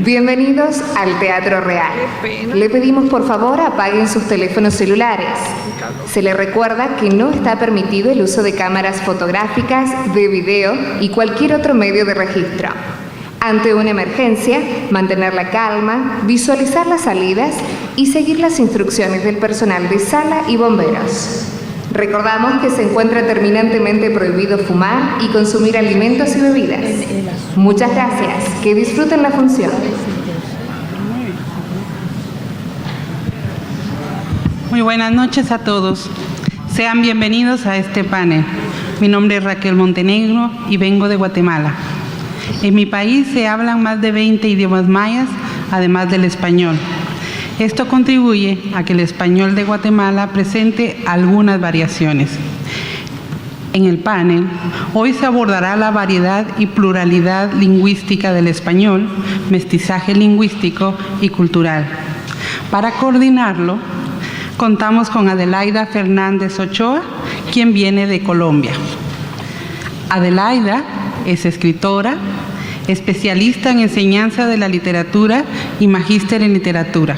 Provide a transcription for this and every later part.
Bienvenidos al Teatro Real. Le pedimos por favor apaguen sus teléfonos celulares. Se le recuerda que no está permitido el uso de cámaras fotográficas, de video y cualquier otro medio de registro. Ante una emergencia, mantener la calma, visualizar las salidas y seguir las instrucciones del personal de sala y bomberos. Recordamos que se encuentra terminantemente prohibido fumar y consumir alimentos y bebidas. Muchas gracias. Que disfruten la función. Muy buenas noches a todos. Sean bienvenidos a este panel. Mi nombre es Raquel Montenegro y vengo de Guatemala. En mi país se hablan más de 20 idiomas mayas, además del español. Esto contribuye a que el español de Guatemala presente algunas variaciones. En el panel, hoy se abordará la variedad y pluralidad lingüística del español, mestizaje lingüístico y cultural. Para coordinarlo, contamos con Adelaida Fernández Ochoa, quien viene de Colombia. Adelaida es escritora, especialista en enseñanza de la literatura y magíster en literatura.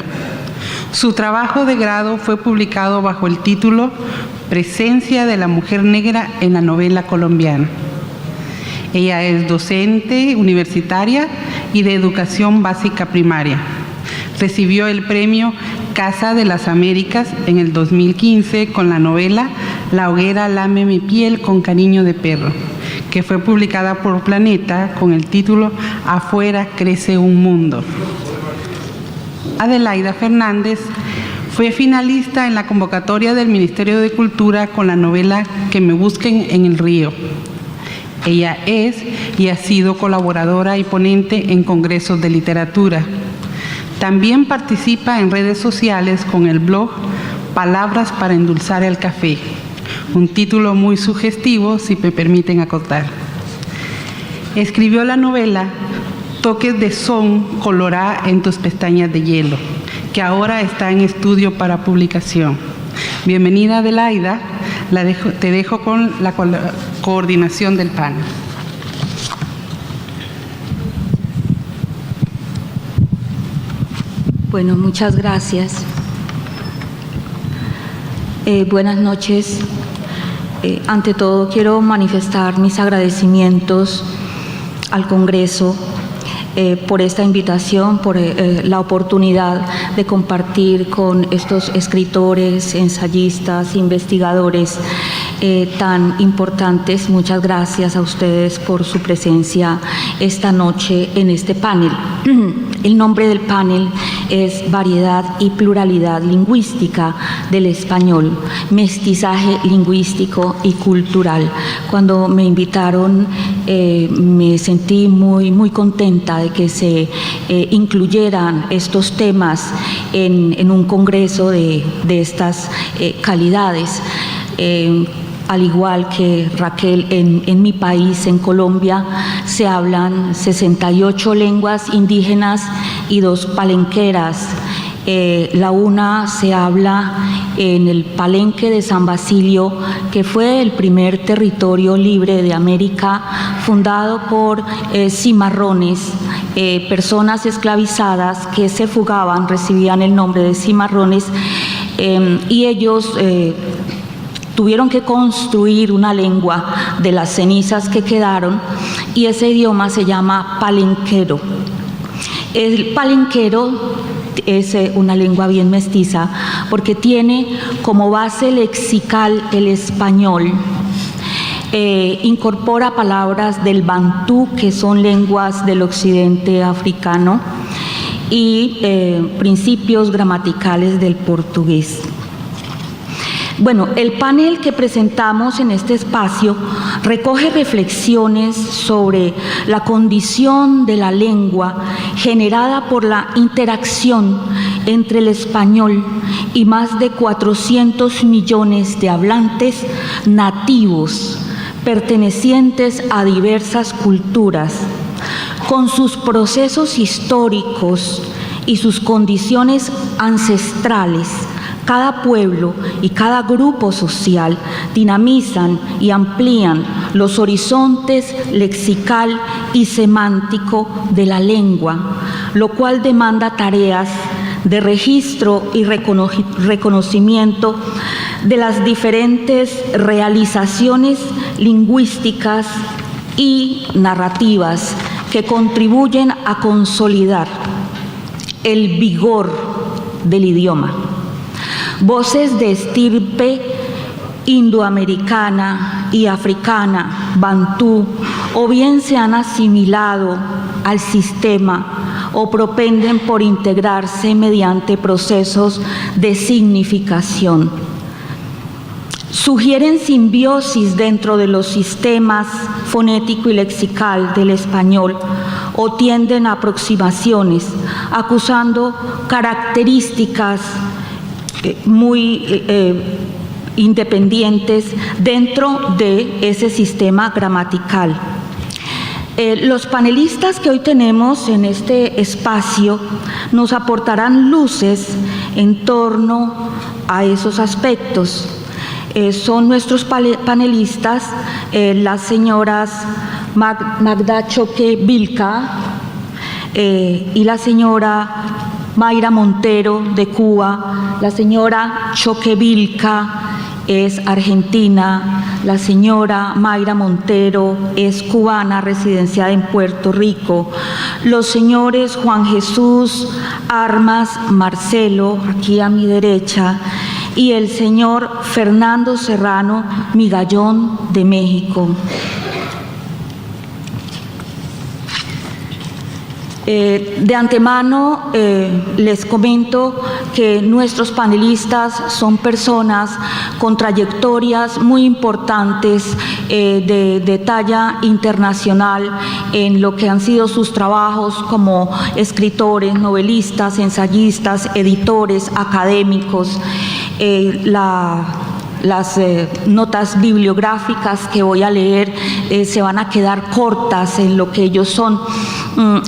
Su trabajo de grado fue publicado bajo el título Presencia de la mujer negra en la novela colombiana. Ella es docente universitaria y de educación básica primaria. Recibió el premio Casa de las Américas en el 2015 con la novela La hoguera lame mi piel con cariño de perro, que fue publicada por Planeta con el título Afuera crece un mundo. Adelaida Fernández fue finalista en la convocatoria del Ministerio de Cultura con la novela Que me busquen en el río. Ella es y ha sido colaboradora y ponente en congresos de literatura. También participa en redes sociales con el blog Palabras para endulzar el café, un título muy sugestivo, si me permiten acotar. Escribió la novela Toques de son colorá en tus pestañas de hielo, que ahora está en estudio para publicación. Bienvenida, Adelaida. Te dejo con la coordinación del panel. Bueno, muchas gracias. Buenas noches. Ante todo, quiero manifestar mis agradecimientos al Congreso por esta invitación, por la oportunidad de compartir con estos escritores, ensayistas, investigadores tan importantes. Muchas gracias a ustedes por su presencia esta noche en este panel. El nombre del panel es Variedad y Pluralidad Lingüística del Español, Mestizaje Lingüístico y Cultural. Cuando me invitaron, me sentí muy contenta de que se incluyeran estos temas en un congreso de estas calidades. Al igual que Raquel, en mi país, en Colombia, se hablan 68 lenguas indígenas y 2 palenqueras. La una se habla en el Palenque de San Basilio, que fue el primer territorio libre de América, fundado por cimarrones, personas esclavizadas que se fugaban, recibían el nombre de cimarrones, y ellos tuvieron que construir una lengua de las cenizas que quedaron, y ese idioma se llama palenquero. El palenquero es una lengua bien mestiza porque tiene como base lexical el español. Incorpora palabras del bantú, que son lenguas del occidente africano, y principios gramaticales del portugués. Bueno, el panel que presentamos en este espacio recoge reflexiones sobre la condición de la lengua generada por la interacción entre el español y más de 400 millones de hablantes nativos pertenecientes a diversas culturas, con sus procesos históricos y sus condiciones ancestrales. Cada pueblo y cada grupo social dinamizan y amplían los horizontes lexical y semántico de la lengua, lo cual demanda tareas de registro y reconocimiento de las diferentes realizaciones lingüísticas y narrativas que contribuyen a consolidar el vigor del idioma. Voces de estirpe indoamericana y africana, bantú, o bien se han asimilado al sistema o propenden por integrarse mediante procesos de significación. Sugieren simbiosis dentro de los sistemas fonético y lexical del español o tienden a aproximaciones, acusando características muy independientes dentro de ese sistema gramatical. Los panelistas que hoy tenemos en este espacio nos aportarán luces en torno a esos aspectos. Son nuestros panelistas las señoras Magda Choque Vilca y la señora Mayra Montero de Cuba. La señora Choque Vilca es argentina, la señora Mayra Montero es cubana, residenciada en Puerto Rico. Los señores Juan Jesús Armas Marcelo, aquí a mi derecha, y el señor Fernando Serrano Migallón de México. De antemano les comento que nuestros panelistas son personas con trayectorias muy importantes de talla internacional en lo que han sido sus trabajos como escritores, novelistas, ensayistas, editores, académicos. Las notas bibliográficas que voy a leer se van a quedar cortas en lo que ellos son.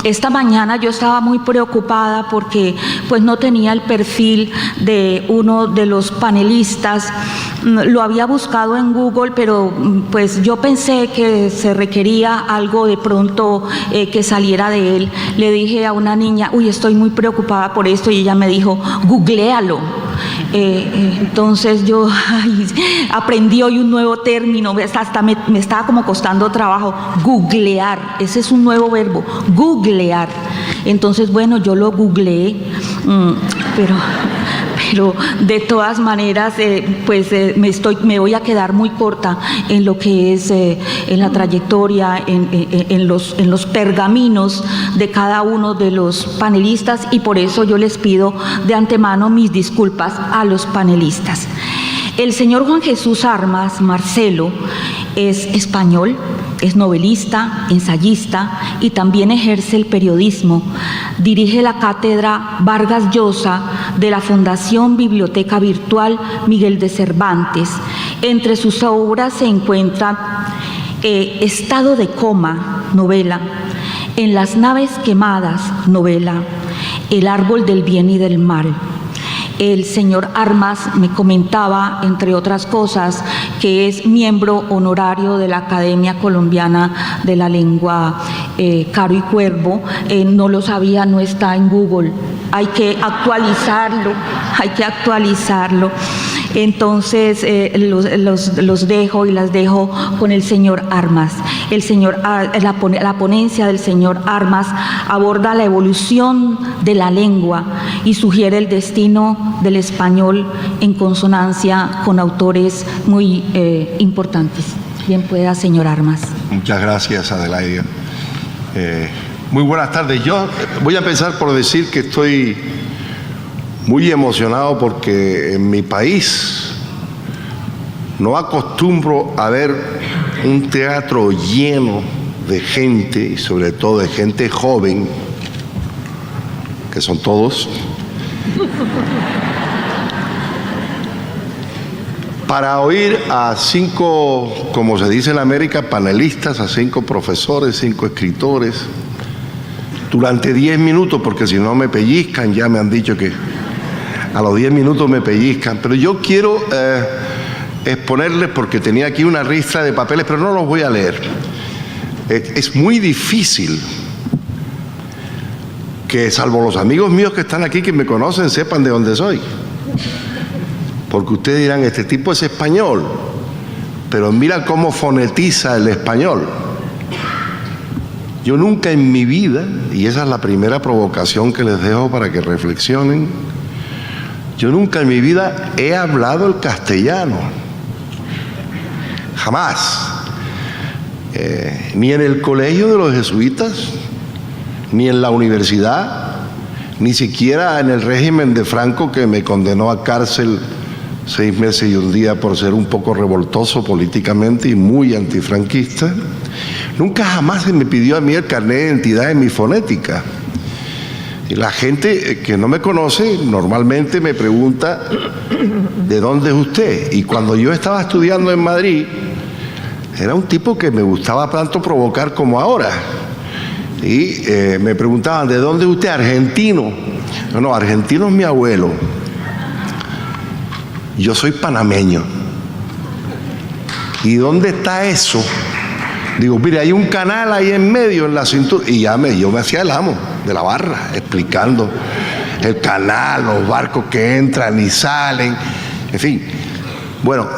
Esta mañana yo estaba muy preocupada porque pues no tenía el perfil de uno de los panelistas. Lo había buscado en Google, pero pues yo pensé que se requería algo de pronto que saliera de él. Le dije a una niña, uy, estoy muy preocupada por esto, y ella me dijo, googléalo. Entonces yo aprendí hoy un nuevo término, hasta me estaba como costando trabajo, googlear, ese es un nuevo verbo, googlear. Entonces, bueno, yo lo googleé, pero de todas maneras, me voy a quedar muy corta en lo que es en la trayectoria, en los pergaminos de cada uno de los panelistas, y por eso yo les pido de antemano mis disculpas a los panelistas. El señor Juan Jesús Armas Marcelo es español, es novelista, ensayista y también ejerce el periodismo. Dirige la cátedra Vargas Llosa de la Fundación Biblioteca Virtual Miguel de Cervantes. Entre sus obras se encuentran Estado de coma, novela, En las naves quemadas, novela, El árbol del bien y del mal. El señor Armas me comentaba, entre otras cosas, que es miembro honorario de la Academia Colombiana de la Lengua Caro y Cuervo. No lo sabía, no está en Google. Hay que actualizarlo. Entonces los dejo y las dejo con el señor Armas. La ponencia del señor Armas aborda la evolución de la lengua y sugiere el destino del español en consonancia con autores muy importantes. Bien pueda, señor Armas. Muchas gracias, Adelaida. Muy buenas tardes. Yo voy a empezar por decir que estoy muy emocionado porque en mi país no acostumbro a ver un teatro lleno de gente, y sobre todo de gente joven, que son todos, para oír a 5, como se dice en América, panelistas, a 5 profesores, 5 escritores, durante 10 minutos, porque si no me pellizcan. Ya me han dicho que a los 10 minutos me pellizcan, pero yo quiero exponerles, porque tenía aquí una lista de papeles, pero no los voy a leer. Es muy difícil que salvo los amigos míos que están aquí que me conocen, sepan de dónde soy. Porque ustedes dirán, este tipo es español, pero mira cómo fonetiza el español. Yo nunca en mi vida, y esa es la primera provocación que les dejo para que reflexionen, yo nunca en mi vida he hablado el castellano. Jamás. Ni en el colegio de los jesuitas, ni en la universidad, ni siquiera en el régimen de Franco, que me condenó a cárcel 6 meses y 1 día por ser un poco revoltoso políticamente y muy antifranquista. Nunca jamás se me pidió a mí el carnet de identidad en mi fonética. Y la gente que no me conoce normalmente me pregunta, ¿de dónde es usted? Y cuando yo estaba estudiando en Madrid, era un tipo que me gustaba tanto provocar como ahora. Y me preguntaban, ¿de dónde es usted? Argentino. No, argentino es mi abuelo. Yo soy panameño. ¿Y dónde está eso? Digo, mire, hay un canal ahí en medio, en la cintura. Y yo me hacía el amo de la barra, explicando el canal, los barcos que entran y salen, en fin. Bueno,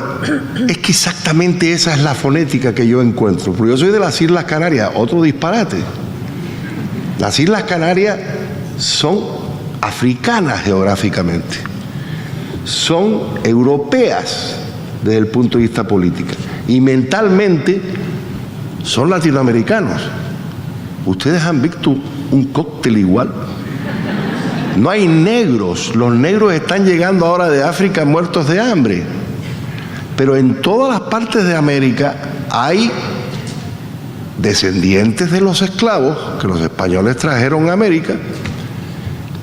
es que exactamente esa es la fonética que yo encuentro. Porque yo soy de las Islas Canarias, otro disparate. Las Islas Canarias son africanas geográficamente, son europeas desde el punto de vista político y mentalmente son latinoamericanos. Ustedes han visto un cóctel igual. No hay negros, los negros están llegando ahora de África muertos de hambre, pero en todas las partes de América hay descendientes de los esclavos que los españoles trajeron a América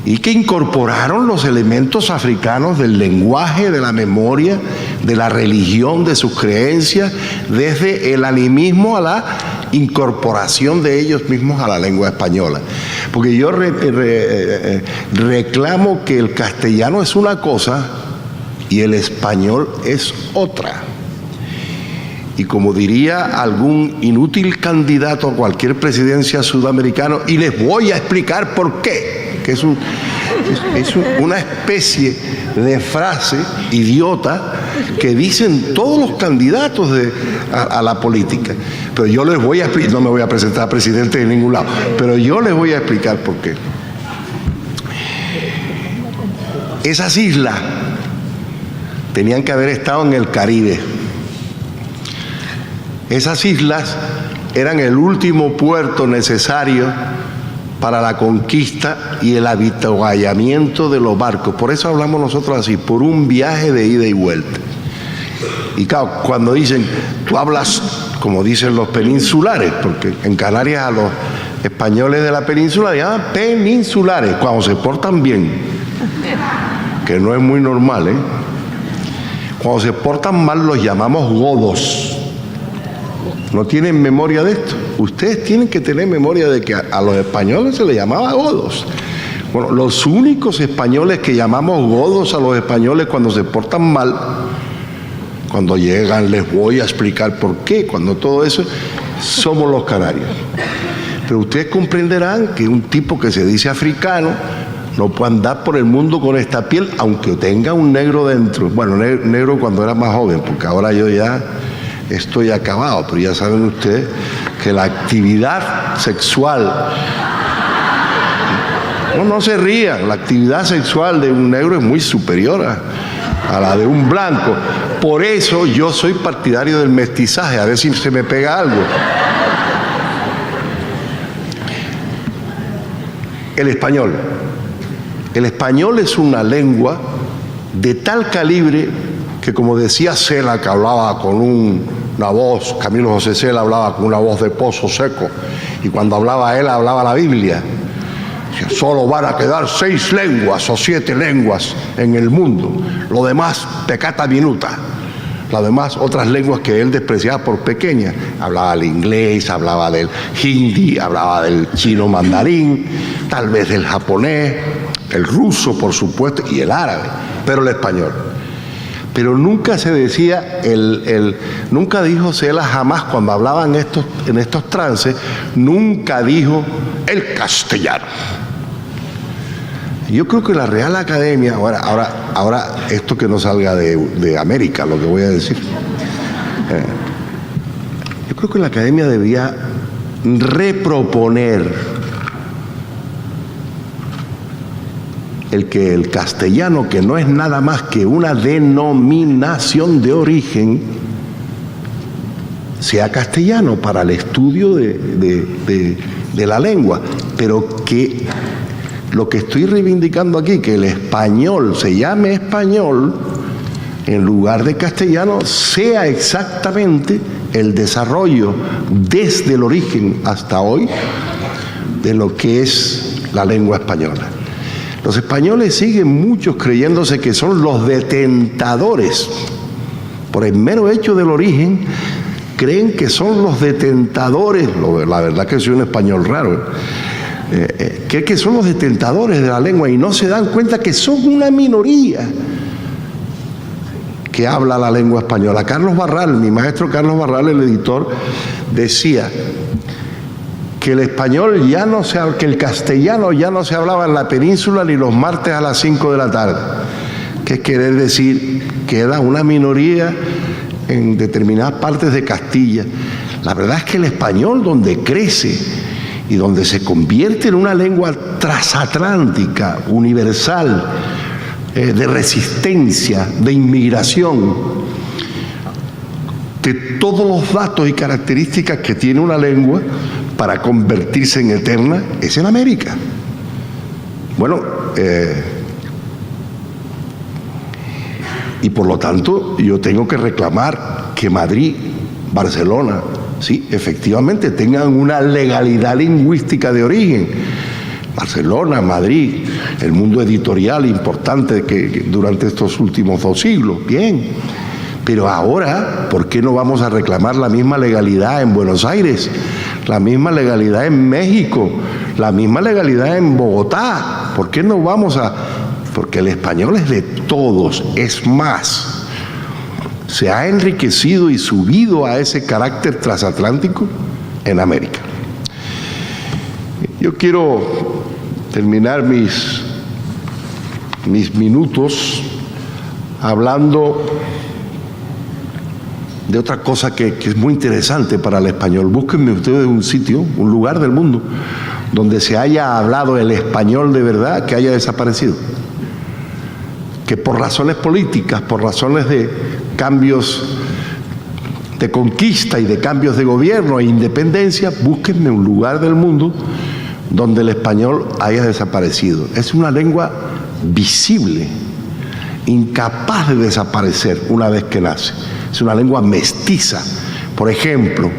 y que incorporaron los elementos africanos del lenguaje, de la memoria, de la religión, de sus creencias, desde el animismo a la incorporación de ellos mismos a la lengua española. Porque yo reclamo que el castellano es una cosa y el español es otra. Y como diría algún inútil candidato a cualquier presidencia sudamericano, y les voy a explicar por qué, que es una especie de frase idiota que dicen todos los candidatos a la política. Pero yo les voy a explicar, no me voy a presentar a presidente de ningún lado, pero yo les voy a explicar por qué. Esas islas tenían que haber estado en el Caribe. Esas islas eran el último puerto necesario para la conquista y el avituallamiento de los barcos. Por eso hablamos nosotros así, por un viaje de ida y vuelta. Y claro, cuando dicen, tú hablas como dicen los peninsulares, porque en Canarias a los españoles de la península le llaman peninsulares, cuando se portan bien, que no es muy normal, ¿eh? Cuando se portan mal los llamamos godos. ¿No tienen memoria de esto? Ustedes tienen que tener memoria de que a los españoles se les llamaba godos. Bueno, los únicos españoles que llamamos godos a los españoles cuando se portan mal, cuando llegan, les voy a explicar por qué, cuando todo eso, somos los canarios. Pero ustedes comprenderán que un tipo que se dice africano no puede andar por el mundo con esta piel, aunque tenga un negro dentro. Bueno, negro cuando era más joven, porque ahora yo ya estoy acabado, pero ya saben ustedes que la actividad sexual, no se rían, la actividad sexual de un negro es muy superior a la de un blanco. Por eso yo soy partidario del mestizaje, a ver si se me pega algo. El español es una lengua de tal calibre que, como decía Cela, que hablaba con una voz, Camilo José Cela hablaba con una voz de pozo seco, y cuando hablaba él, hablaba la Biblia. Solo van a quedar 6 lenguas o 7 lenguas en el mundo, lo demás peccata minuta. Las demás otras lenguas que él despreciaba por pequeñas. Hablaba el inglés, hablaba del hindi, hablaba del chino mandarín, tal vez del japonés, el ruso, por supuesto, y el árabe, pero el español. Pero nunca se decía, nunca dijo Cela jamás cuando hablaba en estos trances, nunca dijo el castellano. Yo creo que la Real Academia, ahora esto que no salga de América, lo que voy a decir. Yo creo que la Academia debía reproponer que el castellano, que no es nada más que una denominación de origen, sea castellano para el estudio de la lengua, pero que lo que estoy reivindicando aquí, que el español se llame español en lugar de castellano, sea exactamente el desarrollo desde el origen hasta hoy de lo que es la lengua española. Los españoles siguen muchos creyéndose que son los detentadores, por el mero hecho del origen, creen que son los detentadores, la verdad que soy un español raro, creen que son los detentadores de la lengua y no se dan cuenta que son una minoría que habla la lengua española. Carlos Barral, mi maestro Carlos Barral, el editor, decía que el español que el castellano ya no se hablaba en la península ni los martes a las 5 de la tarde, que es querer decir que era una minoría en determinadas partes de Castilla. La verdad es que el español, donde crece y donde se convierte en una lengua transatlántica, universal, de resistencia, de inmigración, de todos los datos y características que tiene una lengua para convertirse en eterna, es en América. Bueno, y por lo tanto yo tengo que reclamar que Madrid, Barcelona, sí, efectivamente tengan una legalidad lingüística de origen. Barcelona, Madrid, el mundo editorial importante que durante estos últimos 2 siglos, bien. Pero ahora, ¿por qué no vamos a reclamar la misma legalidad en Buenos Aires, la misma legalidad en México, la misma legalidad en Bogotá? ¿Por qué no vamos a...? Porque el español es de todos, es más. Se ha enriquecido y subido a ese carácter transatlántico en América. Yo quiero terminar mis minutos hablando de otra cosa que es muy interesante para el español. Búsquenme ustedes un sitio, un lugar del mundo donde se haya hablado el español de verdad que haya desaparecido. Que por razones políticas, por razones de cambios de conquista y de cambios de gobierno e independencia, búsquenme un lugar del mundo donde el español haya desaparecido. Es una lengua visible, incapaz de desaparecer una vez que nace. Es una lengua mestiza. Por ejemplo,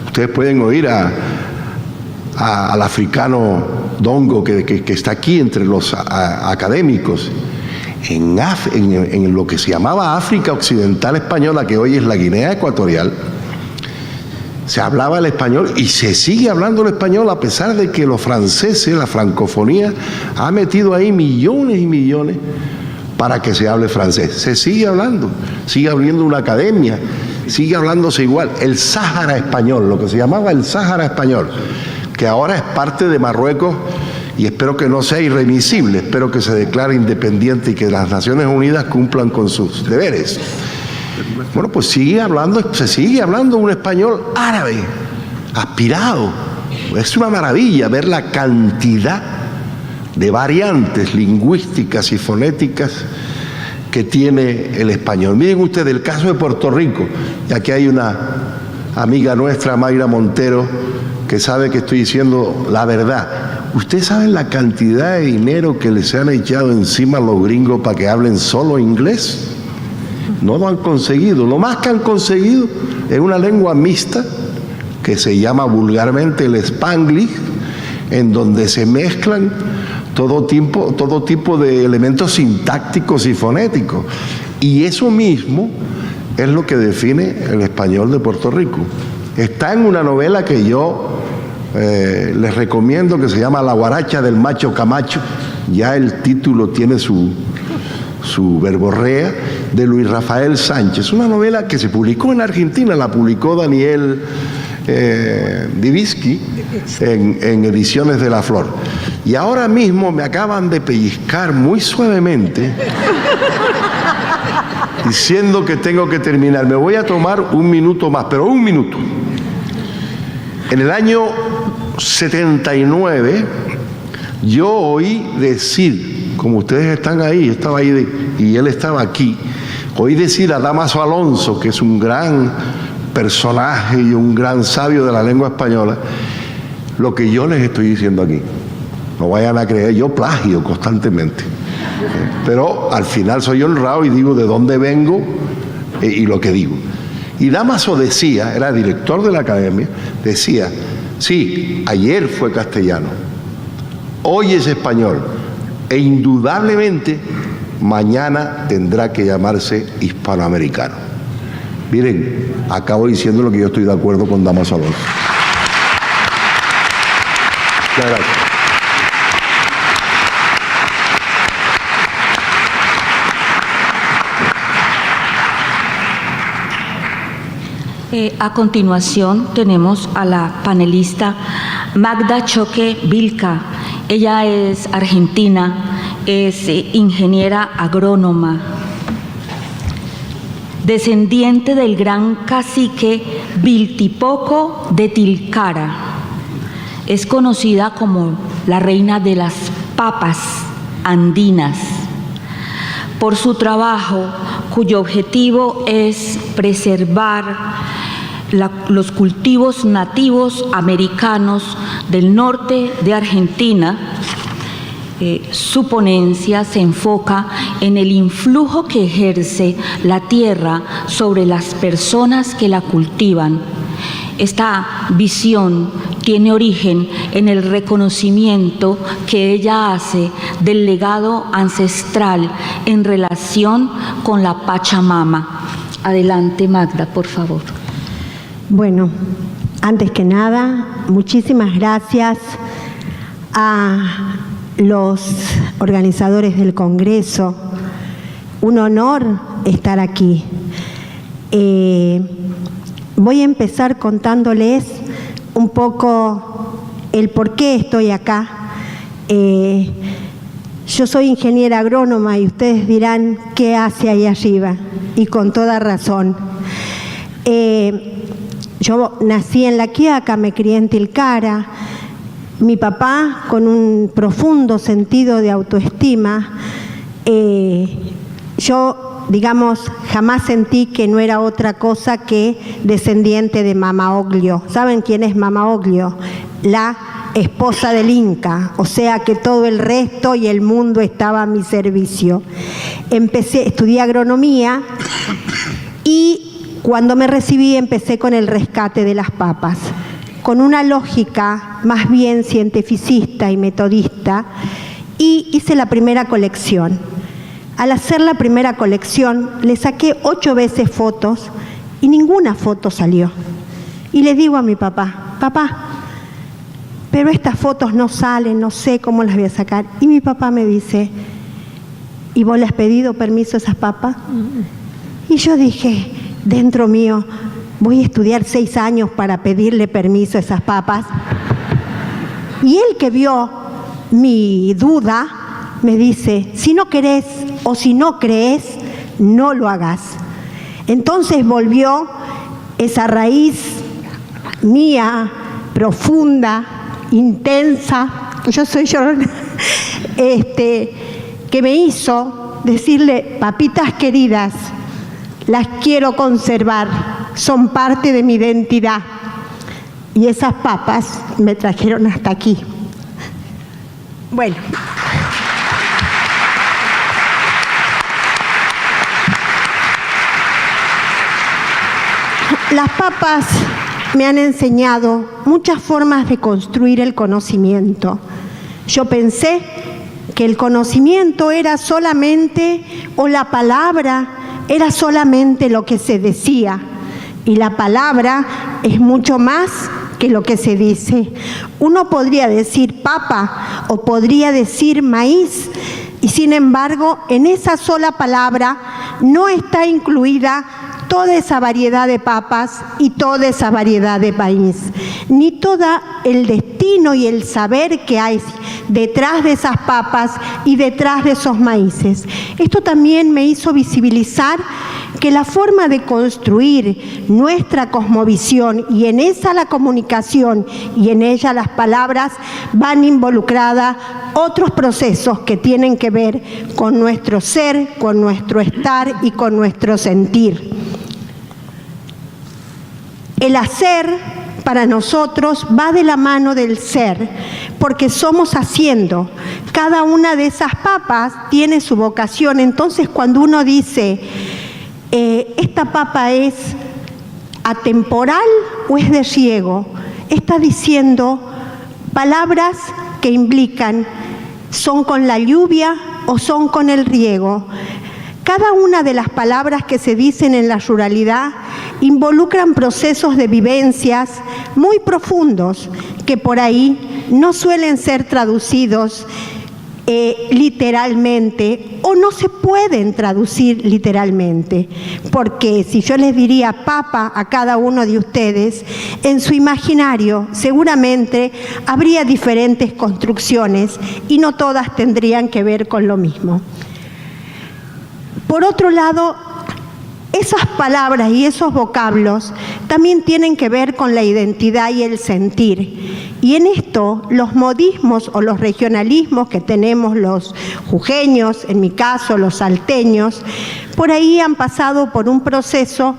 ustedes pueden oír al africano Dongo que está aquí entre los académicos. En lo que se llamaba África Occidental Española, que hoy es la Guinea Ecuatorial, se hablaba el español y se sigue hablando el español a pesar de que los franceses, la francofonía, ha metido ahí millones y millones para que se hable francés. Se sigue hablando, sigue habiendo una academia, sigue hablándose igual. El Sáhara español, lo que se llamaba el Sáhara español, que ahora es parte de Marruecos y espero que no sea irremisible, espero que se declare independiente y que las Naciones Unidas cumplan con sus deberes. Bueno, pues se sigue hablando un español árabe, aspirado. Es una maravilla ver la cantidad de variantes lingüísticas y fonéticas que tiene el español. Miren ustedes el caso de Puerto Rico, y aquí hay una amiga nuestra, Mayra Montero, que sabe que estoy diciendo la verdad. ¿Ustedes saben la cantidad de dinero que les han echado encima a los gringos para que hablen solo inglés? No lo han conseguido. Lo más que han conseguido es una lengua mixta que se llama vulgarmente el Spanglish, en donde se mezclan todo tipo de elementos sintácticos y fonéticos. Y eso mismo es lo que define el español de Puerto Rico. Está en una novela que yo les recomiendo, que se llama La guaracha del macho Camacho. Ya el título tiene su verborrea, de Luis Rafael Sánchez. Una novela que se publicó en Argentina, la publicó Daniel Divisky en Ediciones de la Flor. Y ahora mismo me acaban de pellizcar muy suavemente diciendo que tengo que terminar. Me voy a tomar un minuto más, pero un minuto. En el año 79 yo oí decir, como ustedes están ahí, yo estaba ahí y él estaba aquí, oí decir a Dámaso Alonso, que es un gran personaje y un gran sabio de la lengua española, lo que yo les estoy diciendo aquí. No vayan a creer, yo plagio constantemente. Pero al final soy honrado y digo de dónde vengo y lo que digo. Y Dámaso decía, era director de la academia, decía, sí, ayer fue castellano, hoy es español, e indudablemente mañana tendrá que llamarse hispanoamericano. Miren, acabo diciendo lo que yo estoy de acuerdo con Dámaso Alonso. Muchas gracias. A continuación tenemos a la panelista Magda Choque Vilca. Ella es argentina, es ingeniera agrónoma, descendiente del gran cacique Viltipoco de Tilcara. Es conocida como la reina de las papas andinas por su trabajo, cuyo objetivo es preservar los cultivos nativos americanos del norte de Argentina. Su ponencia se enfoca en el influjo que ejerce la tierra sobre las personas que la cultivan. Esta visión tiene origen en el reconocimiento que ella hace del legado ancestral en relación con la Pachamama. Adelante, Magda, por favor. Bueno, antes que nada, muchísimas gracias a los organizadores del Congreso. Un honor estar aquí. Voy a empezar contándoles un poco el por qué estoy acá. Yo soy ingeniera agrónoma y ustedes dirán, ¿qué hace ahí arriba? Y con toda razón. Yo nací en La Quiaca, me crié en Tilcara. Mi papá, con un profundo sentido de autoestima, yo, digamos, jamás sentí que no era otra cosa que descendiente de Mama Oglio. ¿Saben quién es Mama Oglio? La esposa del Inca, o sea que todo el resto y el mundo estaba a mi servicio. Estudié agronomía y cuando me recibí empecé con el rescate de las papas, con una lógica más bien cientificista y metodista, y hice la primera colección. Al hacer la primera colección le saqué 8 veces fotos y ninguna foto salió. Y le digo a mi papá, papá, pero estas fotos no salen, no sé cómo las voy a sacar. Y mi papá me dice, ¿y vos le has pedido permiso a esas papas? Y yo dije, dentro mío, voy a estudiar 6 años para pedirle permiso a esas papas. Y él, que vio mi duda, me dice, si no querés o si no crees, no lo hagas. Entonces volvió esa raíz mía, profunda, intensa, yo soy llorona, que me hizo decirle, papitas queridas, las quiero conservar, son parte de mi identidad. Y esas papas me trajeron hasta aquí. Bueno. Las papas me han enseñado muchas formas de construir el conocimiento. Yo pensé que el conocimiento era solamente, o la palabra era solamente lo que se decía, y la palabra es mucho más que lo que se dice. Uno podría decir papa o podría decir maíz, y sin embargo en esa sola palabra no está incluida toda esa variedad de papas y toda esa variedad de maíz, ni todo el destino y el saber que hay detrás de esas papas y detrás de esos maíces. Esto también me hizo visibilizar que la forma de construir nuestra cosmovisión, y en esa la comunicación y en ella las palabras, van involucradas otros procesos que tienen que ver con nuestro ser, con nuestro estar y con nuestro sentir. El hacer para nosotros va de la mano del ser, porque somos haciendo. Cada una de esas papas tiene su vocación. Entonces, cuando uno dice, esta papa es atemporal o es de riego, está diciendo palabras que implican, ¿son con la lluvia o son con el riego? Cada una de las palabras que se dicen en la ruralidad involucran procesos de vivencias muy profundos que por ahí no suelen ser traducidos literalmente, o no se pueden traducir literalmente, porque si yo les diría papa a cada uno de ustedes, en su imaginario seguramente habría diferentes construcciones y no todas tendrían que ver con lo mismo. Por otro lado, esas palabras y esos vocablos también tienen que ver con la identidad y el sentir. Y en esto, los modismos o los regionalismos que tenemos los jujeños, en mi caso los salteños, por ahí han pasado por un proceso,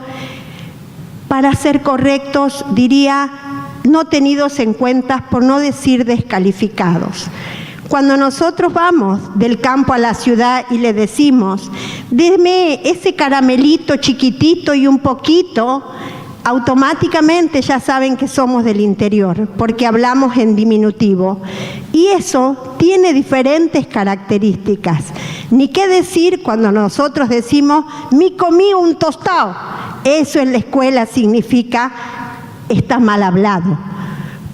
para ser correctos, diría, no tenidos en cuenta, por no decir descalificados. Cuando nosotros vamos del campo a la ciudad y le decimos, deme ese caramelito chiquitito y un poquito, automáticamente ya saben que somos del interior, porque hablamos en diminutivo. Y eso tiene diferentes características. Ni qué decir cuando nosotros decimos, me comí un tostado. Eso en la escuela significa, está mal hablado,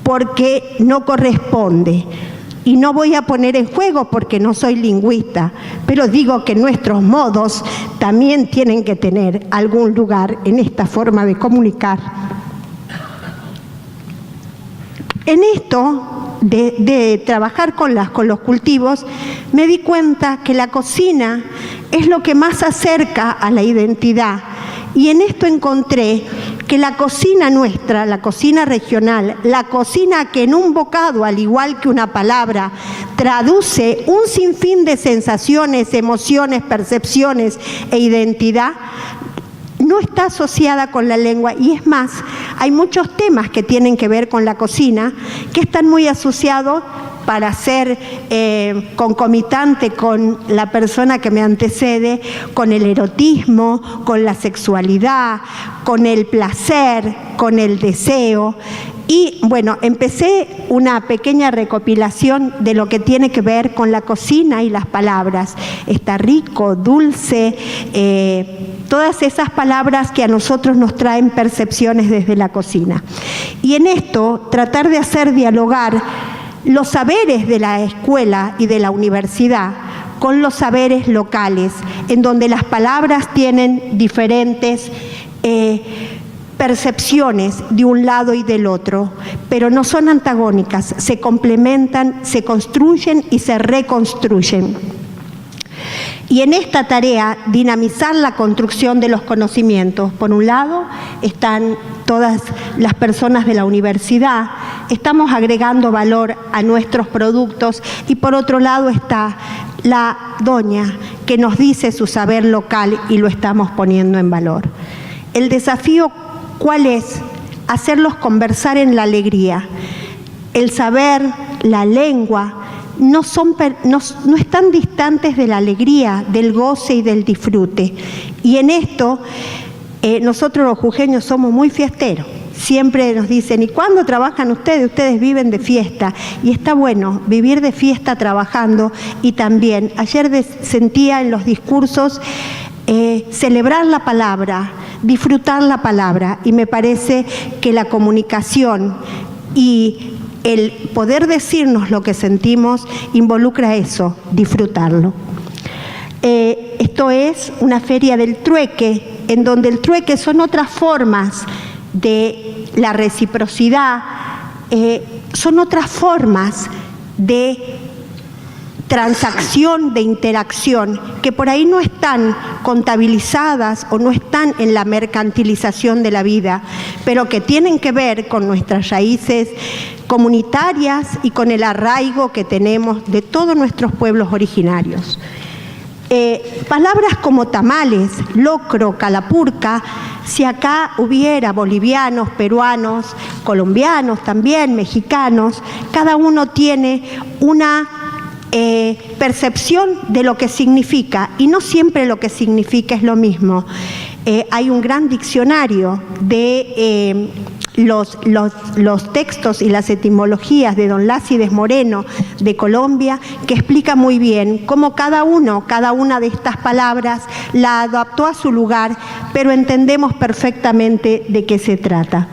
porque no corresponde. Y no voy a poner en juego porque no soy lingüista, pero digo que nuestros modos también tienen que tener algún lugar en esta forma de comunicar. En esto de trabajar con los cultivos, me di cuenta que la cocina es lo que más acerca a la identidad. Y en esto encontré que la cocina nuestra, la cocina regional, la cocina que en un bocado, al igual que una palabra, traduce un sinfín de sensaciones, emociones, percepciones e identidad, no está asociada con la lengua. Y es más, hay muchos temas que tienen que ver con la cocina que están muy asociados, para ser concomitante con la persona que me antecede, con el erotismo, con la sexualidad, con el placer, con el deseo. Y bueno, empecé una pequeña recopilación de lo que tiene que ver con la cocina y las palabras. Está rico, dulce, todas esas palabras que a nosotros nos traen percepciones desde la cocina. Y en esto, tratar de hacer dialogar los saberes de la escuela y de la universidad con los saberes locales, en donde las palabras tienen diferentes percepciones de un lado y del otro, pero no son antagónicas, se complementan, se construyen y se reconstruyen. Y en esta tarea, dinamizar la construcción de los conocimientos. Por un lado, están todas las personas de la universidad, estamos agregando valor a nuestros productos, y por otro lado está la doña que nos dice su saber local y lo estamos poniendo en valor. El desafío, ¿cuál es? Hacerlos conversar en la alegría. El saber, la lengua, no están distantes de la alegría, del goce y del disfrute. Y en esto, nosotros los jujeños somos muy fiesteros. Siempre nos dicen, ¿y cuándo trabajan ustedes? Ustedes viven de fiesta. Y está bueno vivir de fiesta trabajando. Y también, ayer sentía en los discursos, celebrar la palabra, disfrutar la palabra. Y me parece que la comunicación y el poder decirnos lo que sentimos involucra eso, disfrutarlo. Esto es una feria del trueque en donde el trueque son otras formas de la reciprocidad, son otras formas de transacción, de interacción, que por ahí no están contabilizadas o no están en la mercantilización de la vida, pero que tienen que ver con nuestras raíces comunitarias y con el arraigo que tenemos de todos nuestros pueblos originarios. Palabras como tamales, locro, calapurca, si acá hubiera bolivianos, peruanos, colombianos también, mexicanos, cada uno tiene una percepción de lo que significa, y no siempre lo que significa es lo mismo. Hay un gran diccionario de los textos y las etimologías de don Lácides Moreno de Colombia, que explica muy bien cómo cada una de estas palabras la adaptó a su lugar, pero entendemos perfectamente de qué se trata.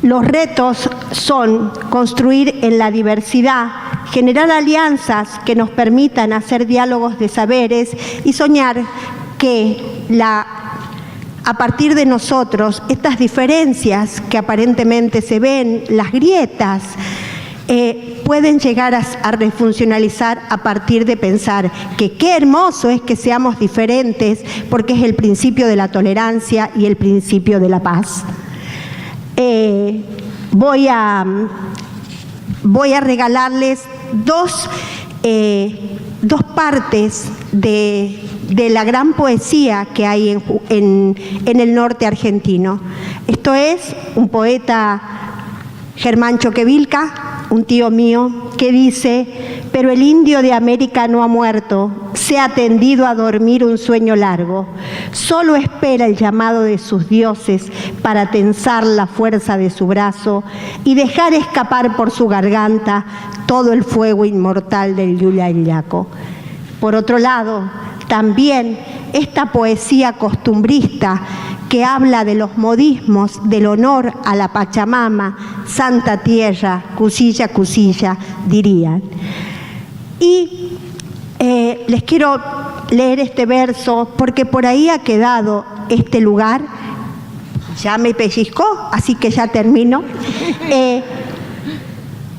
Los retos son construir en la diversidad, generar alianzas que nos permitan hacer diálogos de saberes y soñar que a partir de nosotros, estas diferencias que aparentemente se ven, las grietas, pueden llegar a refuncionalizar a partir de pensar que qué hermoso es que seamos diferentes, porque es el principio de la tolerancia y el principio de la paz. Voy a regalarles dos partes de la gran poesía que hay en el norte argentino. Esto es un poeta, Germán Choquevilca, un tío mío, que dice: pero el indio de América no ha muerto, se ha tendido a dormir un sueño largo, solo espera el llamado de sus dioses para tensar la fuerza de su brazo y dejar escapar por su garganta todo el fuego inmortal del Yuyayaco. Por otro lado, también esta poesía costumbrista que habla de los modismos del honor a la Pachamama, Santa Tierra, Cusilla, Cusilla, dirían. Y les quiero leer este verso porque por ahí ha quedado este lugar. Ya me pellizcó, así que ya termino.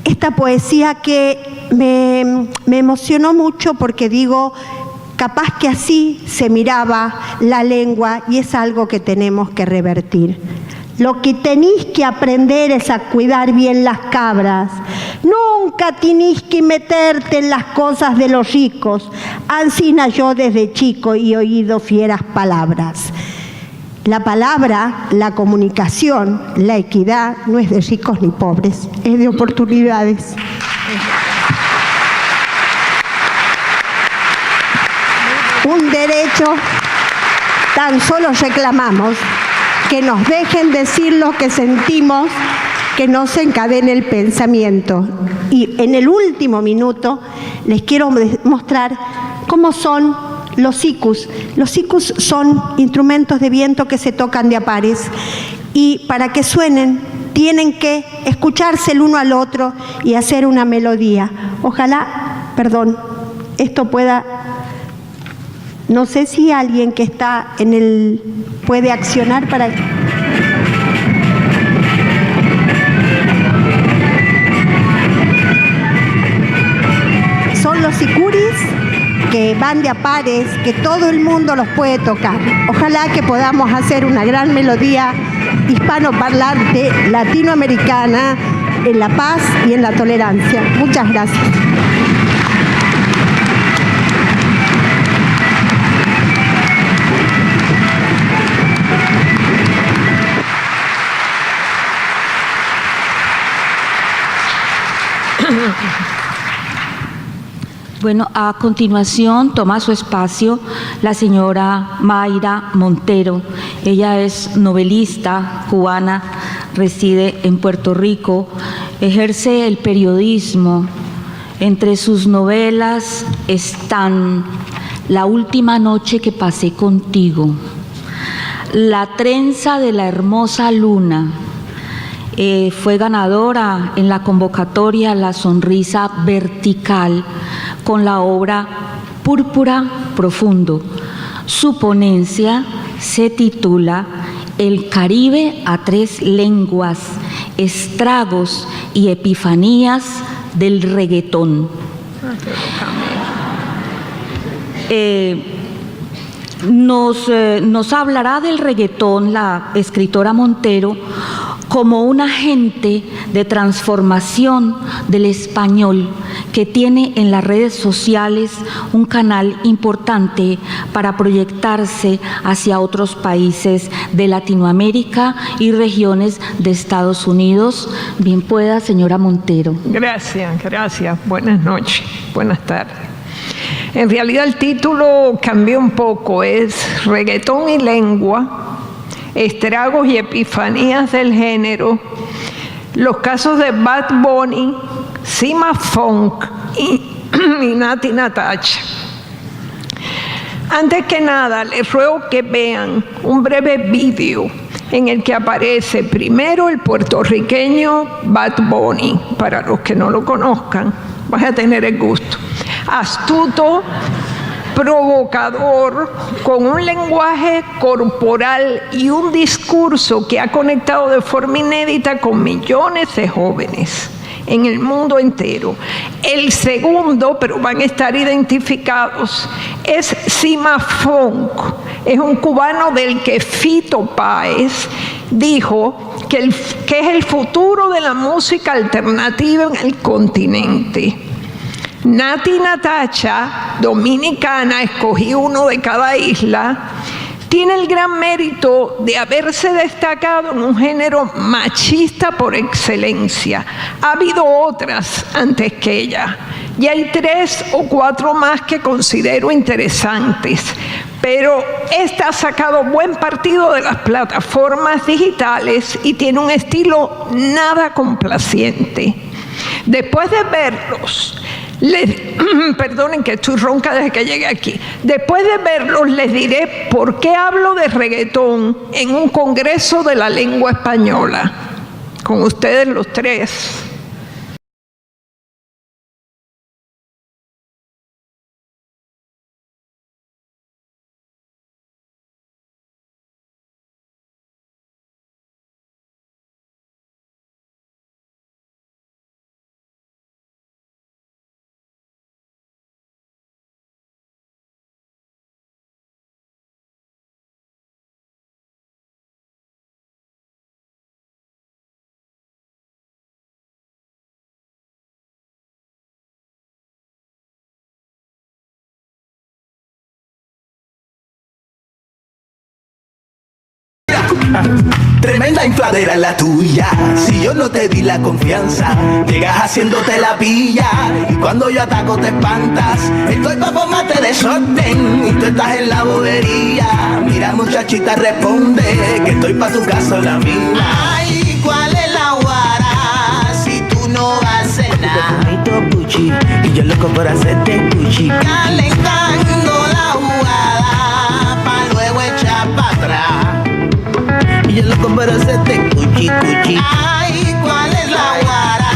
Esta poesía que me emocionó mucho porque digo, capaz que así se miraba la lengua y es algo que tenemos que revertir. Lo que tenéis que aprender es a cuidar bien las cabras. Nunca tenéis que meterte en las cosas de los ricos. Ansina yo desde chico y he oído fieras palabras. La palabra, la comunicación, la equidad no es de ricos ni pobres, es de oportunidades. Un derecho, tan solo reclamamos que nos dejen decir lo que sentimos, que no se encadene el pensamiento. Y en el último minuto les quiero mostrar cómo son los sikus. Los sikus son instrumentos de viento que se tocan de a pares y para que suenen tienen que escucharse el uno al otro y hacer una melodía. Ojalá, esto pueda... No sé si alguien que está puede accionar para... Son los sicuris que van de a pares, que todo el mundo los puede tocar. Ojalá que podamos hacer una gran melodía hispanoparlante, latinoamericana, en la paz y en la tolerancia. Muchas gracias. Bueno, a continuación toma su espacio la señora Mayra Montero. Ella es novelista cubana, reside en Puerto Rico, ejerce el periodismo. Entre sus novelas están La última noche que pasé contigo, La trenza de la hermosa luna. Fue ganadora en la convocatoria La Sonrisa Vertical con la obra Púrpura Profundo. Su ponencia se titula El Caribe a tres lenguas, estragos y epifanías del reggaetón. Nos hablará del reggaetón la escritora Montero como un agente de transformación del español que tiene en las redes sociales un canal importante para proyectarse hacia otros países de Latinoamérica y regiones de Estados Unidos. Bien pueda, señora Montero. Gracias. Buenas noches, buenas tardes. En realidad el título cambió un poco, es Reggaetón y Lengua, estragos y epifanías del género, los casos de Bad Bunny, Cima Funk y Nati Natasha. Antes que nada, les ruego que vean un breve vídeo en el que aparece primero el puertorriqueño Bad Bunny, para los que no lo conozcan, vas a tener el gusto. Astuto, provocador, con un lenguaje corporal y un discurso que ha conectado de forma inédita con millones de jóvenes en el mundo entero. El segundo, pero van a estar identificados, es Cima Funk. Es un cubano del que Fito Páez dijo que es el futuro de la música alternativa en el continente. Nati Natasha, dominicana, escogí uno de cada isla, tiene el gran mérito de haberse destacado en un género machista por excelencia. Ha habido otras antes que ella, y hay 3 o 4 más que considero interesantes, pero esta ha sacado buen partido de las plataformas digitales y tiene un estilo nada complaciente. Después de verlos, perdonen que estoy ronca desde que llegué aquí. Después de verlos, les diré por qué hablo de reggaetón en un congreso de la lengua española. Con ustedes los 3. Tremenda infladera la tuya. Si yo no te di la confianza, llegas haciéndote la pilla. Y cuando yo ataco te espantas. Estoy pa' formarte desorden y tú estás en la bobería. Mira muchachita, responde que estoy pa' tu caso la mía. Ay, ¿cuál es la guara? Si tú no vas a hacer nada. Gucci, y yo loco por hacerte Gucci. Calentando la jugada pa' luego echar pa' atrás. Y yo loco por hacerte cuchi, cuchi. Ay, ¿cuál es la guara?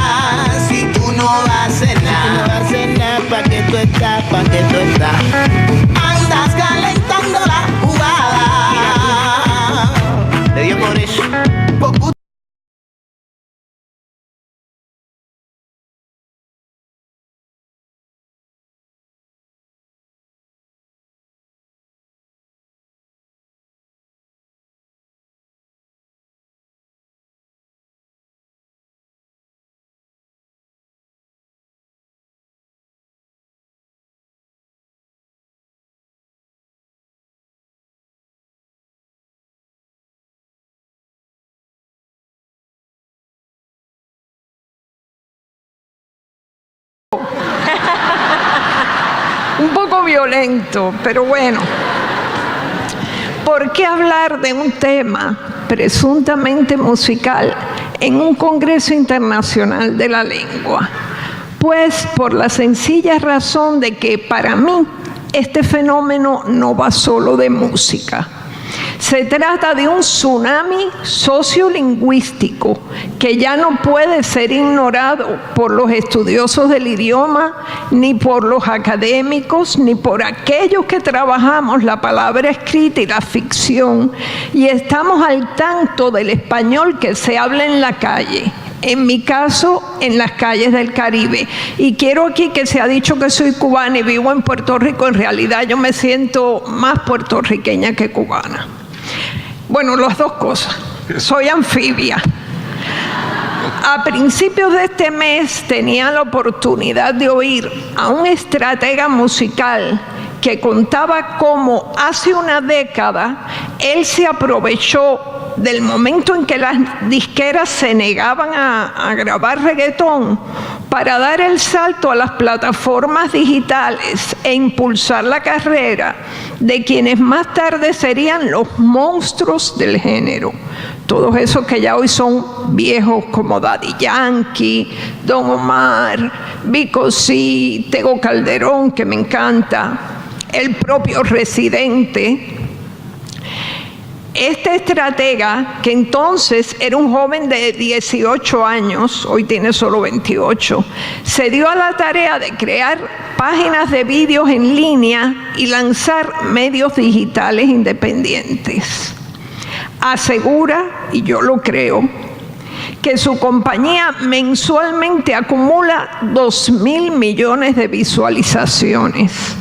Si tú no vas a hacer nada. Si tú no vas a hacer nada, ¿pa' qué tú estás? ¿Pa' qué tú estás? Andas calentando la jugada. Te dio por eso. Un poco violento, pero bueno. ¿Por qué hablar de un tema presuntamente musical en un Congreso Internacional de la Lengua? Pues por la sencilla razón de que para mí este fenómeno no va solo de música. Se trata de un tsunami sociolingüístico que ya no puede ser ignorado por los estudiosos del idioma, ni por los académicos, ni por aquellos que trabajamos la palabra escrita y la ficción y estamos al tanto del español que se habla en la calle. En mi caso, en las calles del Caribe. Y quiero aquí que se ha dicho que soy cubana y vivo en Puerto Rico. En realidad yo me siento más puertorriqueña que cubana. Bueno, las dos cosas. Soy anfibia. A principios de este mes tenía la oportunidad de oír a un estratega musical que contaba cómo hace una década él se aprovechó del momento en que las disqueras se negaban a grabar reggaetón para dar el salto a las plataformas digitales e impulsar la carrera de quienes más tarde serían los monstruos del género. Todos esos que ya hoy son viejos como Daddy Yankee, Don Omar, Vico C, Tego Calderón, que me encanta, el propio Residente. Este estratega, que entonces era un joven de 18 años, hoy tiene solo 28, se dio a la tarea de crear páginas de vídeos en línea y lanzar medios digitales independientes. Asegura, y yo lo creo, que su compañía mensualmente acumula 2.000 millones de visualizaciones.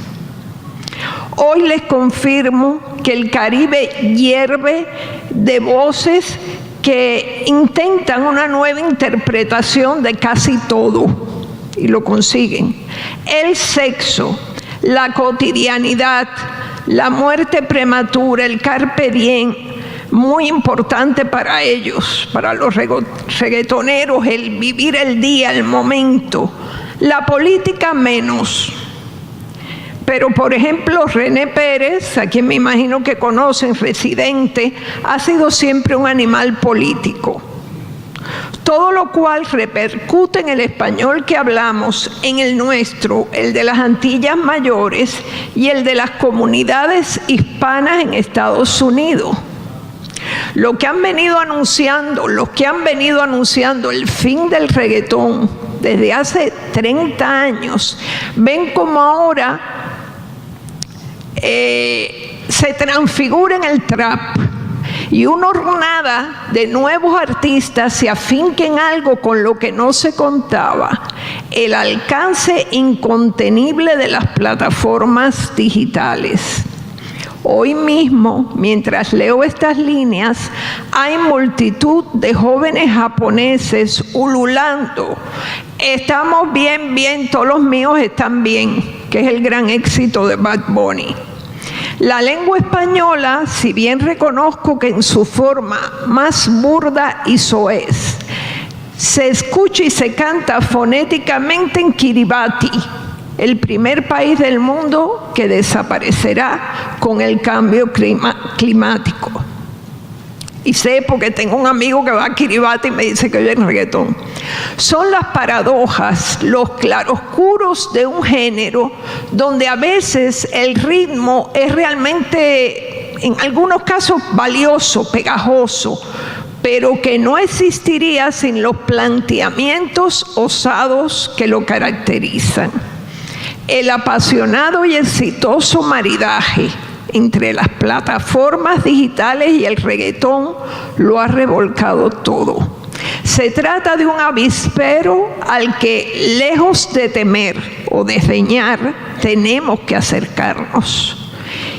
Hoy les confirmo que el Caribe hierve de voces que intentan una nueva interpretación de casi todo y lo consiguen. El sexo, la cotidianidad, la muerte prematura, el carpe diem, muy importante para ellos, para los reggaetoneros, el vivir el día, el momento. La política menos. Pero, por ejemplo, René Pérez, a quien me imagino que conocen, Residente, ha sido siempre un animal político. Todo lo cual repercute en el español que hablamos, en el nuestro, el de las Antillas Mayores y el de las comunidades hispanas en Estados Unidos. Los que han venido anunciando el fin del reggaetón desde hace 30 años, ven como ahora se transfigura en el trap y una hornada de nuevos artistas se afinquen algo con lo que no se contaba, el alcance incontenible de las plataformas digitales. Hoy mismo, mientras leo estas líneas, hay multitud de jóvenes japoneses ululando. Estamos bien, bien, todos los míos están bien, que es el gran éxito de Bad Bunny. La lengua española, si bien reconozco que en su forma más burda y soez, se escucha y se canta fonéticamente en Kiribati, el primer país del mundo que desaparecerá con el cambio climático. Y sé porque tengo un amigo que va a Kiribati y me dice que oye el reggaetón. Son las paradojas, los claroscuros de un género donde a veces el ritmo es realmente, en algunos casos, valioso, pegajoso, pero que no existiría sin los planteamientos osados que lo caracterizan. El apasionado y exitoso maridaje entre las plataformas digitales y el reggaetón lo ha revolcado todo. Se trata de un avispero al que, lejos de temer o desdeñar, tenemos que acercarnos.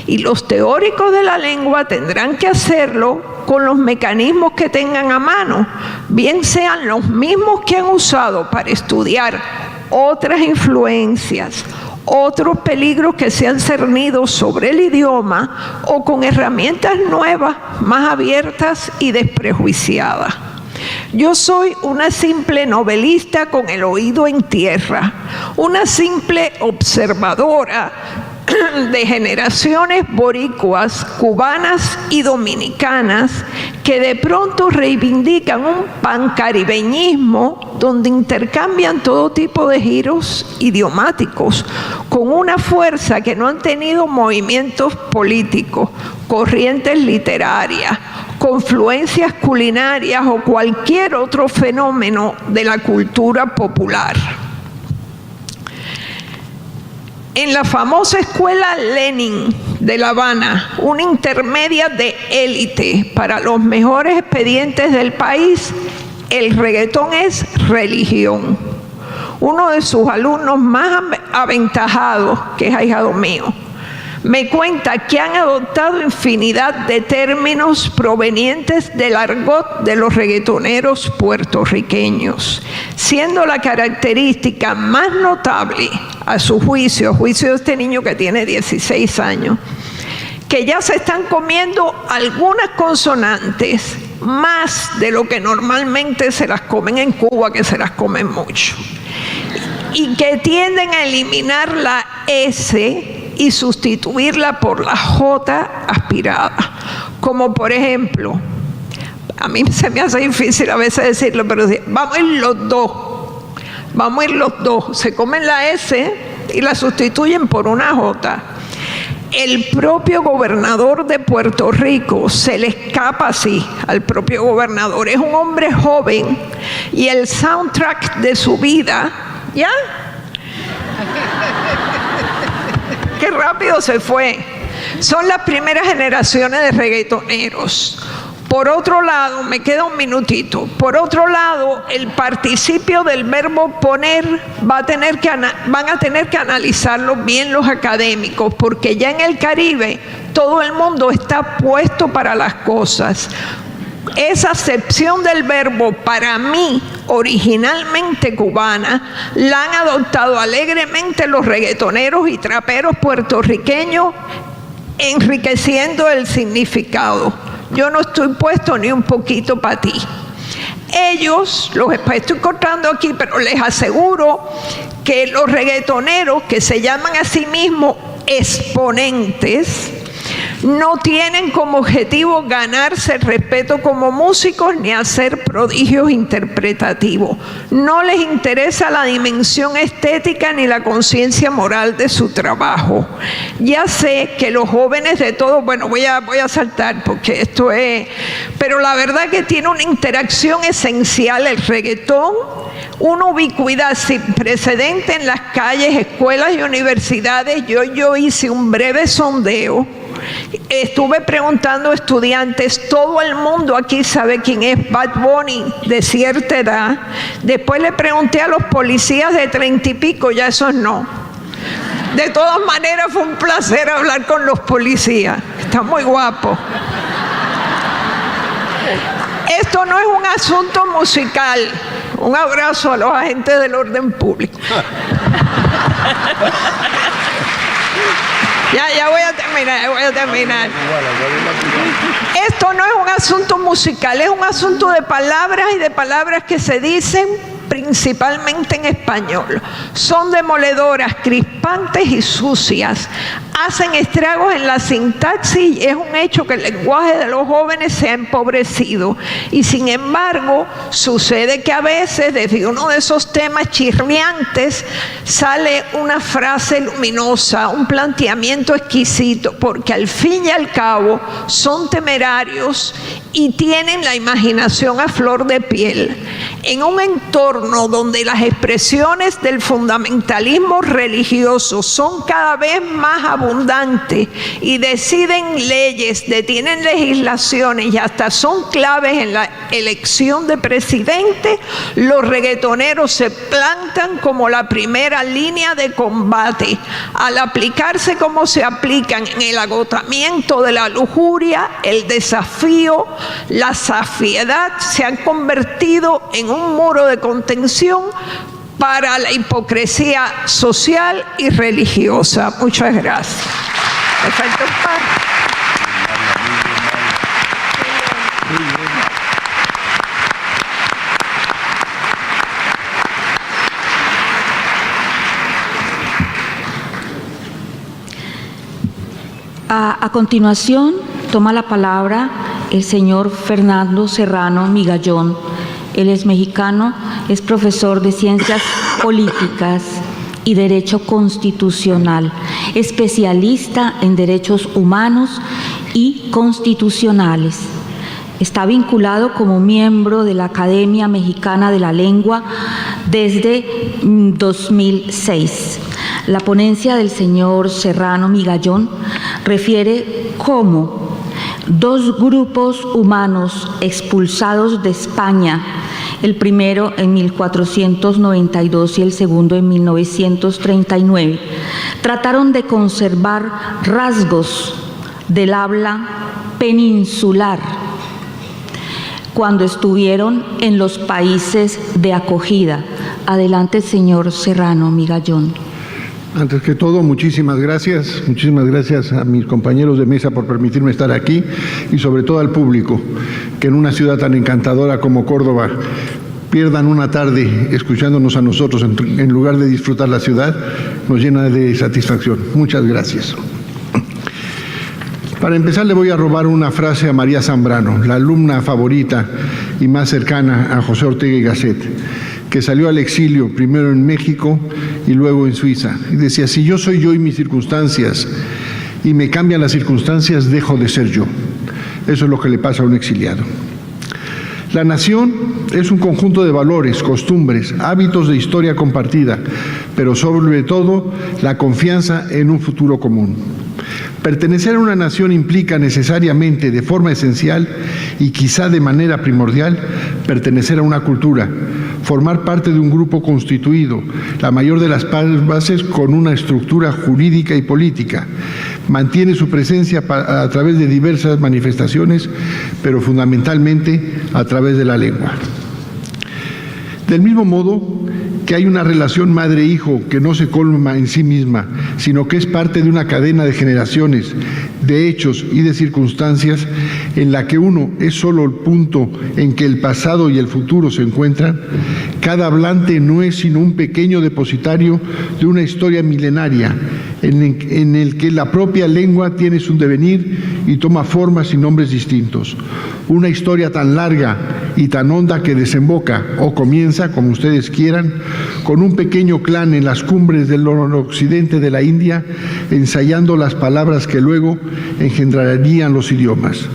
Y los teóricos de la lengua tendrán que hacerlo con los mecanismos que tengan a mano, bien sean los mismos que han usado para estudiar otras influencias, otros peligros que se han cernido sobre el idioma o con herramientas nuevas, más abiertas y desprejuiciadas. Yo soy una simple novelista con el oído en tierra, una simple observadora de generaciones boricuas, cubanas y dominicanas que de pronto reivindican un pancaribeñismo donde intercambian todo tipo de giros idiomáticos con una fuerza que no han tenido movimientos políticos, corrientes literarias, confluencias culinarias o cualquier otro fenómeno de la cultura popular. En la famosa escuela Lenin de La Habana, una intermedia de élite para los mejores expedientes del país, el reggaetón es religión. Uno de sus alumnos más aventajados, que es ahijado mío, me cuenta que han adoptado infinidad de términos provenientes del argot de los reggaetoneros puertorriqueños, siendo la característica más notable a su juicio de este niño que tiene 16 años, que ya se están comiendo algunas consonantes más de lo que normalmente se las comen en Cuba, que se las comen mucho, y que tienden a eliminar la S y sustituirla por la J aspirada, como por ejemplo, a mí se me hace difícil a veces decirlo, pero vamos a ir los dos, se comen la S y la sustituyen por una J. El propio gobernador de Puerto Rico se le escapa así al propio gobernador. Es un hombre joven y el soundtrack de su vida, ¿ya? Qué rápido se fue. Son las primeras generaciones de reggaetoneros. Por otro lado, me queda un minutito. Por otro lado, el participio del verbo poner van a tener que analizarlo bien los académicos, porque ya en el Caribe todo el mundo está puesto para las cosas. Esa acepción del verbo, para mí, originalmente cubana, la han adoptado alegremente los reggaetoneros y traperos puertorriqueños, enriqueciendo el significado. Yo no estoy puesto ni un poquito para ti. Ellos, los estoy cortando aquí, pero les aseguro que los reggaetoneros, que se llaman a sí mismos exponentes, no tienen como objetivo ganarse el respeto como músicos ni hacer prodigios interpretativos. No les interesa la dimensión estética ni la conciencia moral de su trabajo. Ya sé que los jóvenes de todo, bueno, voy a saltar porque esto es, pero la verdad que tiene una interacción esencial el reggaetón, una ubicuidad sin precedente en las calles, escuelas y universidades. Yo hice un breve sondeo. Estuve preguntando a estudiantes, todo el mundo aquí sabe quién es Bad Bunny de cierta edad. Después le pregunté a los policías de 30 y pico, ya esos no. De todas maneras fue un placer hablar con los policías, están muy guapos. Esto no es un asunto musical. Un abrazo a los agentes del orden público. Ya voy a terminar. Esto no es un asunto musical, es un asunto de palabras y de palabras que se dicen principalmente en español. Son demoledoras, crispantes y sucias. Hacen estragos en la sintaxis y es un hecho que el lenguaje de los jóvenes se ha empobrecido. Y sin embargo, sucede que a veces desde uno de esos temas chirriantes sale una frase luminosa, un planteamiento exquisito, porque al fin y al cabo son temerarios y tienen la imaginación a flor de piel. En un entorno donde las expresiones del fundamentalismo religioso son cada vez más abundantes y deciden leyes, detienen legislaciones y hasta son claves en la elección de presidente, los reggaetoneros se plantan como la primera línea de combate al aplicarse como se aplican en el agotamiento de la lujuria, el desafío, la saciedad. Se han convertido en un muro de contención para la hipocresía social y religiosa. Muchas gracias. Perfecto. A continuación, toma la palabra el señor Fernando Serrano Migallón. Él es mexicano, es profesor de Ciencias Políticas y Derecho Constitucional, especialista en Derechos Humanos y Constitucionales. Está vinculado como miembro de la Academia Mexicana de la Lengua desde 2006. La ponencia del señor Serrano Migallón refiere cómo dos grupos humanos expulsados de España, el primero en 1492 y el segundo en 1939, trataron de conservar rasgos del habla peninsular cuando estuvieron en los países de acogida. Adelante, señor Serrano Migallón. Antes que todo, muchísimas gracias a mis compañeros de mesa por permitirme estar aquí y sobre todo al público, que en una ciudad tan encantadora como Córdoba pierdan una tarde escuchándonos a nosotros en lugar de disfrutar la ciudad, nos llena de satisfacción. Muchas gracias. Para empezar, le voy a robar una frase a María Zambrano, la alumna favorita y más cercana a José Ortega y Gasset, que salió al exilio primero en México y luego en Suiza. Y decía, si yo soy yo y mis circunstancias, y me cambian las circunstancias, dejo de ser yo. Eso es lo que le pasa a un exiliado. La nación es un conjunto de valores, costumbres, hábitos de historia compartida, pero sobre todo la confianza en un futuro común. Pertenecer a una nación implica necesariamente, de forma esencial y quizá de manera primordial, pertenecer a una cultura, formar parte de un grupo constituido, la mayor de las bases con una estructura jurídica y política. Mantiene su presencia a través de diversas manifestaciones, pero fundamentalmente a través de la lengua. Del mismo modo que hay una relación madre-hijo que no se colma en sí misma, sino que es parte de una cadena de generaciones, de hechos y de circunstancias en la que uno es solo el punto en que el pasado y el futuro se encuentran, cada hablante no es sino un pequeño depositario de una historia milenaria en el que la propia lengua tiene su devenir y toma formas y nombres distintos. Una historia tan larga y tan honda que desemboca o comienza, como ustedes quieran, con un pequeño clan en las cumbres del occidente de la India, ensayando las palabras que luego engendrarían los idiomas.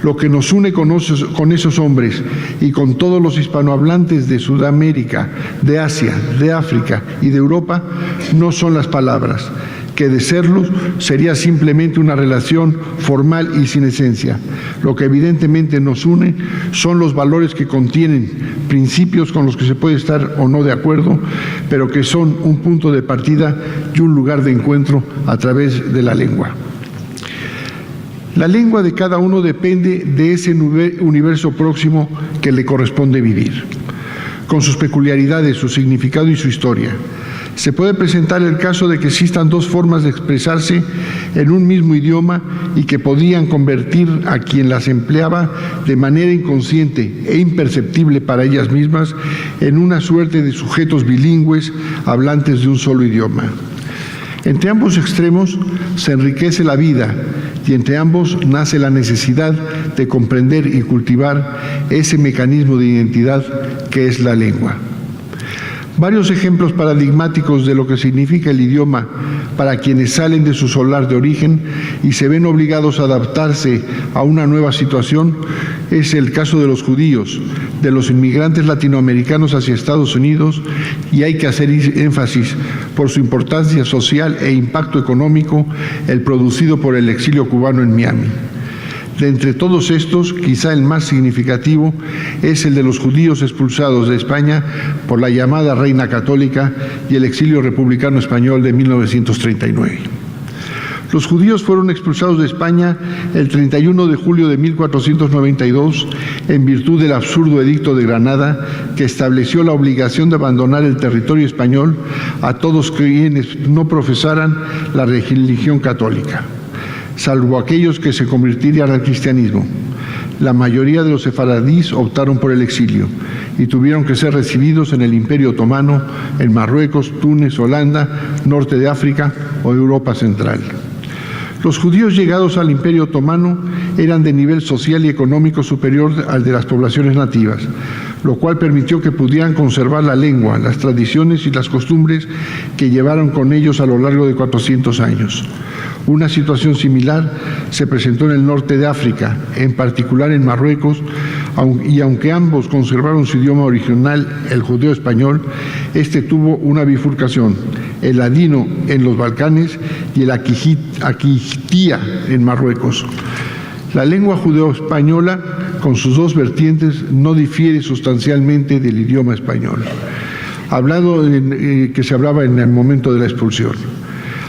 Lo que nos une con esos hombres y con todos los hispanohablantes de Sudamérica, de Asia, de África y de Europa no son las palabras, que de serlo sería simplemente una relación formal y sin esencia. Lo que evidentemente nos une son los valores que contienen, principios con los que se puede estar o no de acuerdo, pero que son un punto de partida y un lugar de encuentro a través de la lengua. La lengua de cada uno depende de ese universo próximo que le corresponde vivir, con sus peculiaridades, su significado y su historia. Se puede presentar el caso de que existan dos formas de expresarse en un mismo idioma y que podrían convertir a quien las empleaba de manera inconsciente e imperceptible para ellas mismas en una suerte de sujetos bilingües hablantes de un solo idioma. Entre ambos extremos se enriquece la vida y entre ambos nace la necesidad de comprender y cultivar ese mecanismo de identidad que es la lengua. Varios ejemplos paradigmáticos de lo que significa el idioma para quienes salen de su solar de origen y se ven obligados a adaptarse a una nueva situación es el caso de los judíos, de los inmigrantes latinoamericanos hacia Estados Unidos, y hay que hacer énfasis por su importancia social e impacto económico, el producido por el exilio cubano en Miami. De entre todos estos, quizá el más significativo es el de los judíos expulsados de España por la llamada Reina Católica y el exilio republicano español de 1939. Los judíos fueron expulsados de España el 31 de julio de 1492 en virtud del absurdo edicto de Granada que estableció la obligación de abandonar el territorio español a todos quienes no profesaran la religión católica, salvo aquellos que se convirtieran al cristianismo. La mayoría de los sefaradíes optaron por el exilio y tuvieron que ser recibidos en el Imperio Otomano, en Marruecos, Túnez, Holanda, norte de África o Europa Central. Los judíos llegados al Imperio Otomano eran de nivel social y económico superior al de las poblaciones nativas, lo cual permitió que pudieran conservar la lengua, las tradiciones y las costumbres que llevaron con ellos a lo largo de 400 años. Una situación similar se presentó en el norte de África, en particular en Marruecos, y aunque ambos conservaron su idioma original, el judeo español, este tuvo una bifurcación, el ladino en los Balcanes y el aquitía en Marruecos. La lengua judeo-española, con sus dos vertientes, no difiere sustancialmente del idioma español, que se hablaba en el momento de la expulsión.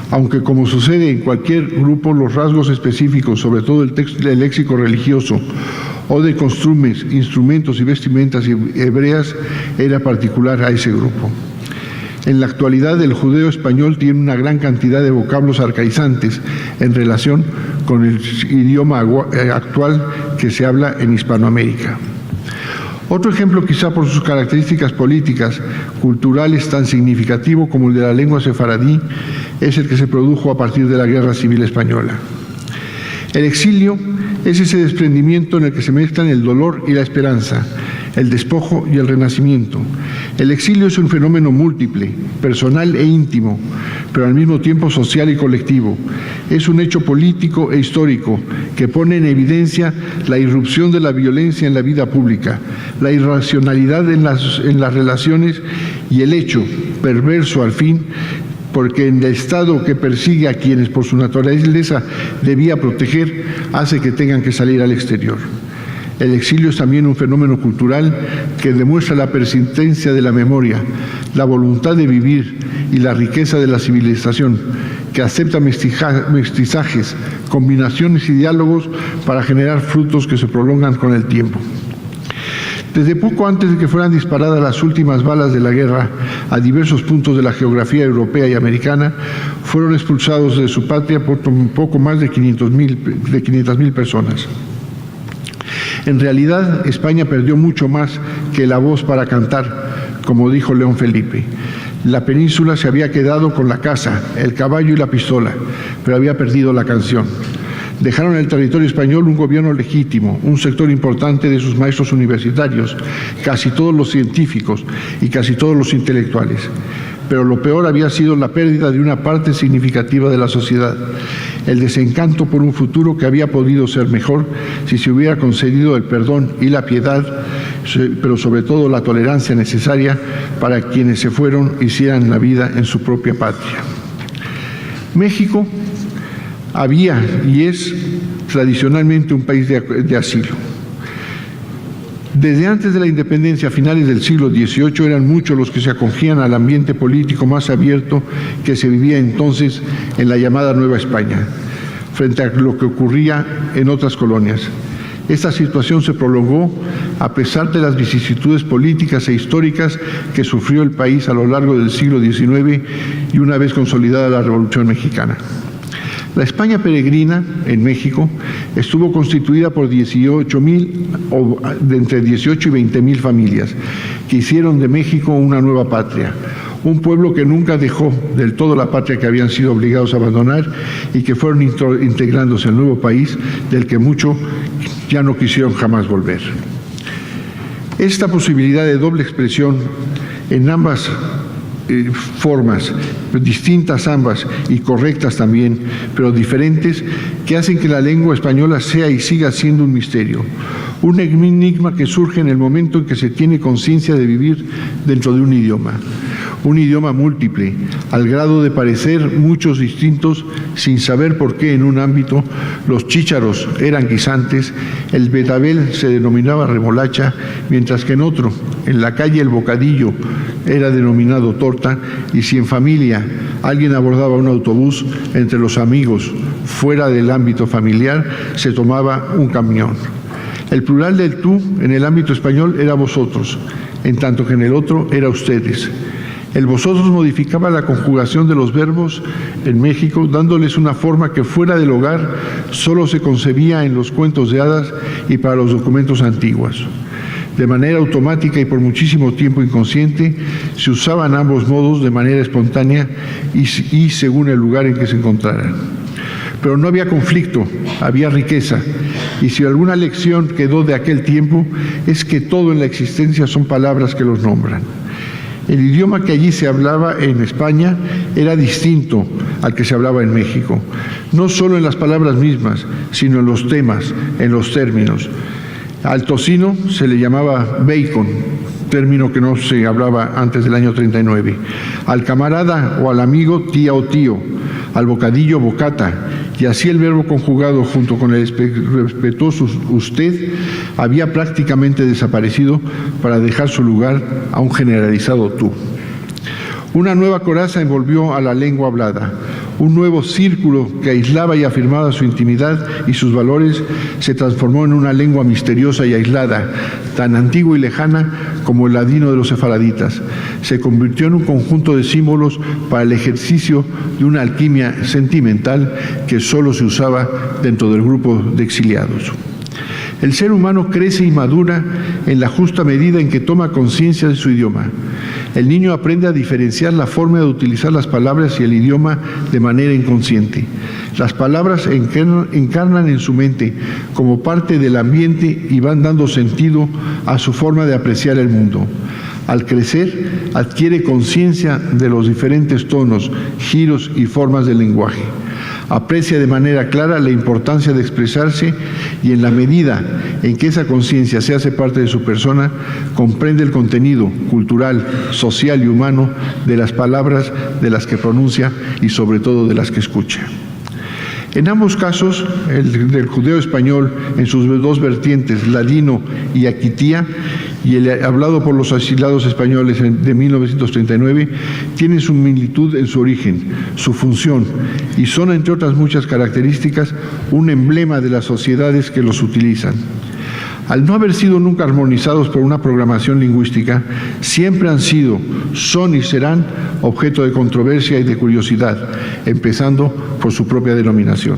Aunque, como sucede en cualquier grupo, los rasgos específicos, sobre todo el léxico religioso o de costumbres, instrumentos y vestimentas hebreas, era particular a ese grupo. En la actualidad, el judeo español tiene una gran cantidad de vocablos arcaizantes en relación con el idioma actual que se habla en Hispanoamérica. Otro ejemplo, quizá por sus características políticas, culturales tan significativo como el de la lengua sefaradí, es el que se produjo a partir de la Guerra Civil Española. El exilio es ese desprendimiento en el que se mezclan el dolor y la esperanza, el despojo y el renacimiento. El exilio es un fenómeno múltiple, personal e íntimo, pero al mismo tiempo social y colectivo. Es un hecho político e histórico que pone en evidencia la irrupción de la violencia en la vida pública, la irracionalidad en las relaciones y el hecho, perverso al fin, porque en el Estado que persigue a quienes por su naturaleza debía proteger, hace que tengan que salir al exterior. El exilio es también un fenómeno cultural que demuestra la persistencia de la memoria, la voluntad de vivir y la riqueza de la civilización, que acepta mestizajes, combinaciones y diálogos para generar frutos que se prolongan con el tiempo. Desde poco antes de que fueran disparadas las últimas balas de la guerra a diversos puntos de la geografía europea y americana, fueron expulsados de su patria por un poco más de 500.000 personas. En realidad, España perdió mucho más que la voz para cantar, como dijo León Felipe. La península se había quedado con la casa, el caballo y la pistola, pero había perdido la canción. Dejaron en el territorio español un gobierno legítimo, un sector importante de sus maestros universitarios, casi todos los científicos y casi todos los intelectuales. Pero lo peor había sido la pérdida de una parte significativa de la sociedad, el desencanto por un futuro que había podido ser mejor si se hubiera concedido el perdón y la piedad, pero sobre todo la tolerancia necesaria para quienes se fueron hicieran la vida en su propia patria. México había y es tradicionalmente un país de asilo. Desde antes de la independencia, a finales del siglo XVIII, eran muchos los que se acogían al ambiente político más abierto que se vivía entonces en la llamada Nueva España, frente a lo que ocurría en otras colonias. Esta situación se prolongó a pesar de las vicisitudes políticas e históricas que sufrió el país a lo largo del siglo XIX y una vez consolidada la Revolución Mexicana. La España peregrina en México estuvo constituida por 18.000 o de entre 18 y 20.000 familias que hicieron de México una nueva patria, un pueblo que nunca dejó del todo la patria que habían sido obligados a abandonar y que fueron integrándose al nuevo país del que muchos ya no quisieron jamás volver. Esta posibilidad de doble expresión en ambas formas, distintas ambas y correctas también, pero diferentes, que hacen que la lengua española sea y siga siendo un misterio, un enigma que surge en el momento en que se tiene conciencia de vivir dentro de un idioma múltiple, al grado de parecer muchos distintos sin saber por qué en un ámbito los chícharos eran guisantes, el betabel se denominaba remolacha, mientras que en otro, en la calle el bocadillo, era denominado torta, y si en familia alguien abordaba un autobús, entre los amigos, fuera del ámbito familiar, se tomaba un camión. El plural del tú en el ámbito español era vosotros, en tanto que en el otro era ustedes. El vosotros modificaba la conjugación de los verbos en México, dándoles una forma que fuera del hogar solo se concebía en los cuentos de hadas y para los documentos antiguos. De manera automática y por muchísimo tiempo inconsciente, se usaban ambos modos de manera espontánea y según el lugar en que se encontraran. Pero no había conflicto, había riqueza. Y si alguna lección quedó de aquel tiempo, es que todo en la existencia son palabras que los nombran. El idioma que allí se hablaba en España era distinto al que se hablaba en México, no solo en las palabras mismas, sino en los temas, en los términos. Al tocino se le llamaba bacon, término que no se hablaba antes del año 39. Al camarada o al amigo, tía o tío. Al bocadillo, bocata. Y así el verbo conjugado junto con el respetuoso usted había prácticamente desaparecido para dejar su lugar a un generalizado tú. Una nueva coraza envolvió a la lengua hablada. Un nuevo círculo que aislaba y afirmaba su intimidad y sus valores se transformó en una lengua misteriosa y aislada, tan antigua y lejana como el ladino de los sefaraditas. Se convirtió en un conjunto de símbolos para el ejercicio de una alquimia sentimental que solo se usaba dentro del grupo de exiliados. El ser humano crece y madura en la justa medida en que toma conciencia de su idioma. El niño aprende a diferenciar la forma de utilizar las palabras y el idioma de manera inconsciente. Las palabras encarnan en su mente como parte del ambiente y van dando sentido a su forma de apreciar el mundo. Al crecer, adquiere conciencia de los diferentes tonos, giros y formas del lenguaje. Aprecia de manera clara la importancia de expresarse y en la medida en que esa conciencia se hace parte de su persona, comprende el contenido cultural, social y humano de las palabras de las que pronuncia y sobre todo de las que escucha. En ambos casos, el del judeo español en sus dos vertientes, ladino y aquitía, y el hablado por los asilados españoles de 1939, tienen similitud en su origen, su función, y son, entre otras muchas características, un emblema de las sociedades que los utilizan. Al no haber sido nunca armonizados por una programación lingüística, siempre han sido, son y serán objeto de controversia y de curiosidad, empezando por su propia denominación.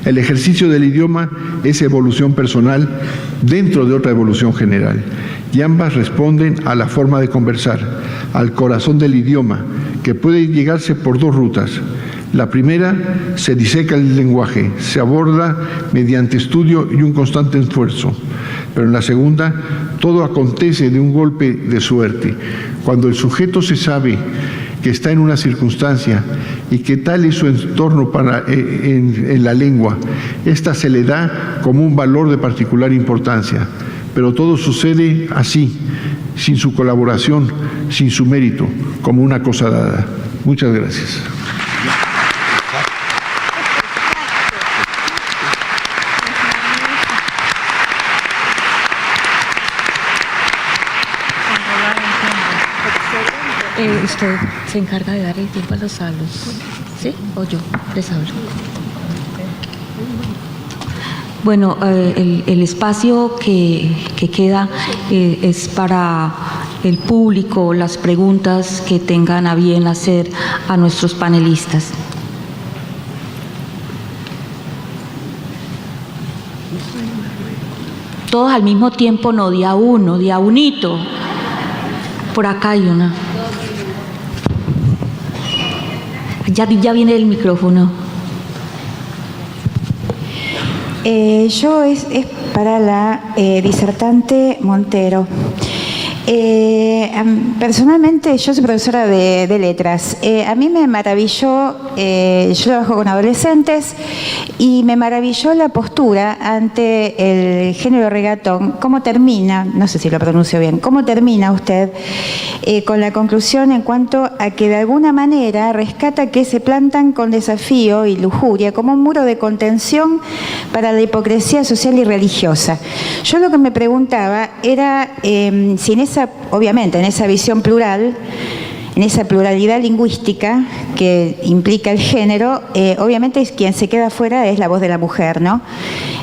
El ejercicio del idioma es evolución personal dentro de otra evolución general, y ambas responden a la forma de conversar, al corazón del idioma, que puede llegarse por dos rutas. La primera, se diseca el lenguaje, se aborda mediante estudio y un constante esfuerzo. Pero en la segunda, todo acontece de un golpe de suerte. Cuando el sujeto se sabe que está en una circunstancia y que tal es su entorno en la lengua, esta se le da como un valor de particular importancia. Pero todo sucede así, sin su colaboración, sin su mérito, como una cosa dada. Muchas gracias. Usted se encarga de dar el tiempo a los salos, ¿sí? ¿O yo les hablo? Bueno, el espacio que queda es para el público, las preguntas que tengan a bien hacer a nuestros panelistas. Todos al mismo tiempo, no, de a uno, de a unito. Por acá hay una. Ya viene el micrófono. Yo es para la disertante Montero. Personalmente, yo soy profesora de letras. A mí me maravilló, yo trabajo con adolescentes, y me maravilló la postura ante el género reggaetón. ¿Cómo termina? No sé si lo pronuncio bien. ¿Cómo termina usted con la conclusión en cuanto a que de alguna manera rescata que se plantan con desafío y lujuria como un muro de contención para la hipocresía social y religiosa? Yo lo que me preguntaba era si en esa, obviamente, en esa visión plural, en esa pluralidad lingüística que implica el género, obviamente quien se queda fuera es la voz de la mujer, ¿no?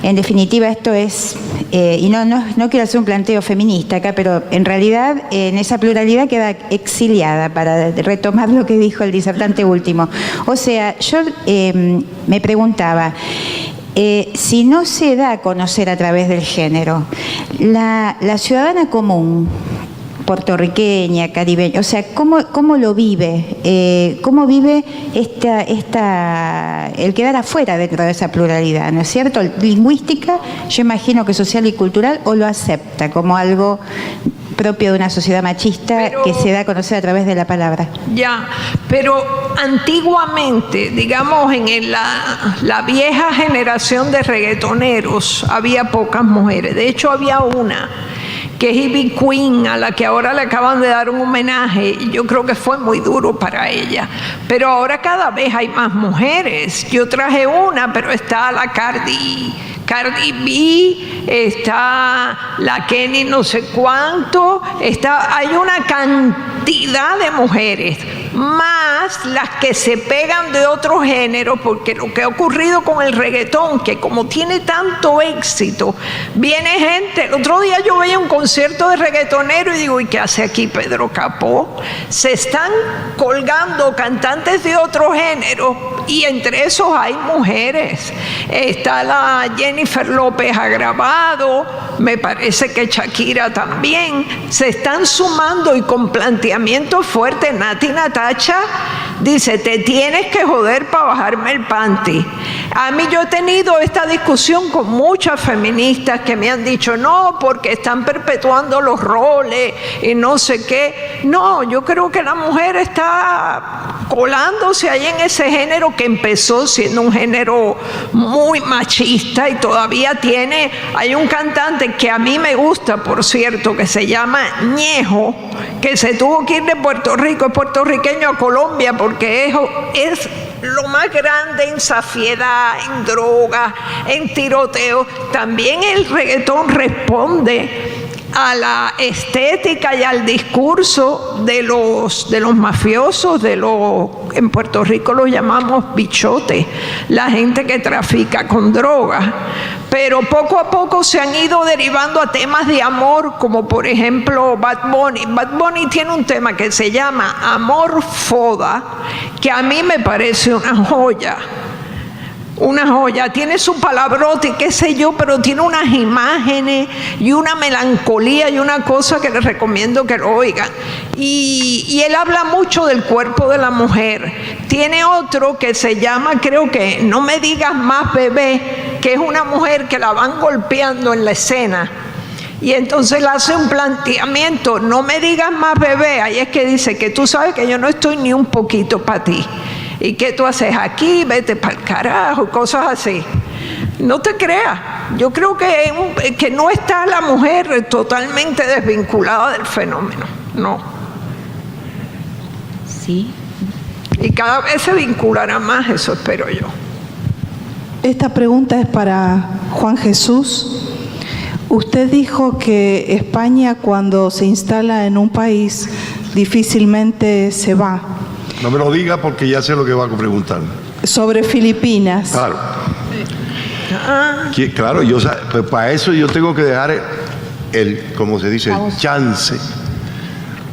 En definitiva, esto es, y no quiero hacer un planteo feminista acá, pero en realidad en esa pluralidad queda exiliada, para retomar lo que dijo el disertante último. O sea, yo me preguntaba, si no se da a conocer a través del género, la ciudadana común, puertorriqueña, caribeña, o sea, ¿cómo lo vive? ¿Cómo vive el quedar afuera dentro de esa pluralidad, ¿no es cierto? Lingüística, yo imagino que social y cultural, o lo acepta como algo propio de una sociedad machista que se da a conocer a través de la palabra. Ya, pero antiguamente, digamos, en la vieja generación de reggaetoneros, había pocas mujeres. De hecho, había una, que es Ivy Queen, a la que ahora le acaban de dar un homenaje, y yo creo que fue muy duro para ella. Pero ahora cada vez hay más mujeres. Yo traje una, pero está la Cardi B, está la Kenny no sé cuánto, hay una cantidad de mujeres, más las que se pegan de otro género, porque lo que ha ocurrido con el reggaetón, que como tiene tanto éxito, viene gente. El otro día yo veía un concierto de reggaetonero y digo, ¿y qué hace aquí Pedro Capó? Se están colgando cantantes de otro género, y entre esos hay mujeres. Está la Jennifer López ha grabado, me parece que Shakira también. Se están sumando, y con planteamientos fuertes. Nati Natacha dice, te tienes que joder para bajarme el panty. A mí, yo he tenido esta discusión con muchas feministas que me han dicho, no, porque están perpetuando los roles y no sé qué. No, yo creo que la mujer está colándose ahí en ese género que empezó siendo un género muy machista y todavía tiene. Hay un cantante que a mí me gusta, por cierto, que se llama Ñejo, que se tuvo que ir de Puerto Rico, es puertorriqueño, a Colombia, porque es lo más grande en safiedad, en droga, en tiroteo. También el reggaetón responde a la estética y al discurso de los mafiosos, en Puerto Rico los llamamos bichotes, la gente que trafica con drogas. Pero poco a poco se han ido derivando a temas de amor, como por ejemplo Bad Bunny. Bad Bunny tiene un tema que se llama Amor Foda, que a mí me parece una joya. Una joya, tiene su palabrote y qué sé yo, pero tiene unas imágenes y una melancolía y una cosa que les recomiendo que lo oigan. Y él habla mucho del cuerpo de la mujer. Tiene otro que se llama, creo que No me digas más bebé, que es una mujer que la van golpeando en la escena. Y entonces le hace un planteamiento, no me digas más bebé, ahí es que dice que tú sabes que yo no estoy ni un poquito para ti. ¿Y qué tú haces aquí? Vete para el carajo, cosas así. No te creas. Yo creo que no está la mujer totalmente desvinculada del fenómeno. No. Sí. Y cada vez se vinculará más, eso espero yo. Esta pregunta es para Juan Jesús. Usted dijo que España, cuando se instala en un país, difícilmente se va. No me lo diga porque ya sé lo que va a preguntar. Sobre Filipinas. Claro. Claro, pues para eso yo tengo que dejar como se dice, el chance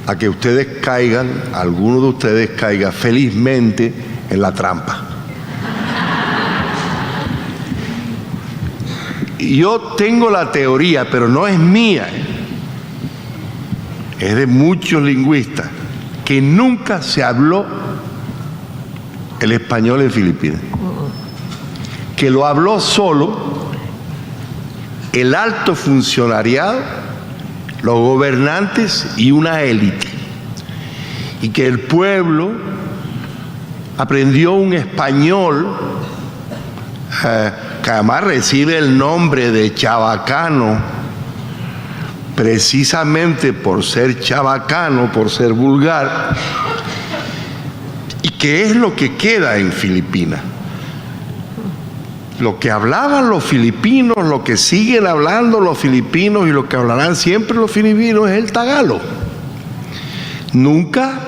a que ustedes caigan, alguno de ustedes caiga felizmente en la trampa. Y yo tengo la teoría, pero no es mía, es de muchos lingüistas, que nunca se habló el español en Filipinas, que lo habló solo el alto funcionariado, los gobernantes y una élite, y que el pueblo aprendió un español que además recibe el nombre de chabacano, precisamente por ser chabacano, por ser vulgar, y que es lo que queda en Filipinas. Lo que hablaban los filipinos, lo que siguen hablando los filipinos y lo que hablarán siempre los filipinos es el tagalo. Nunca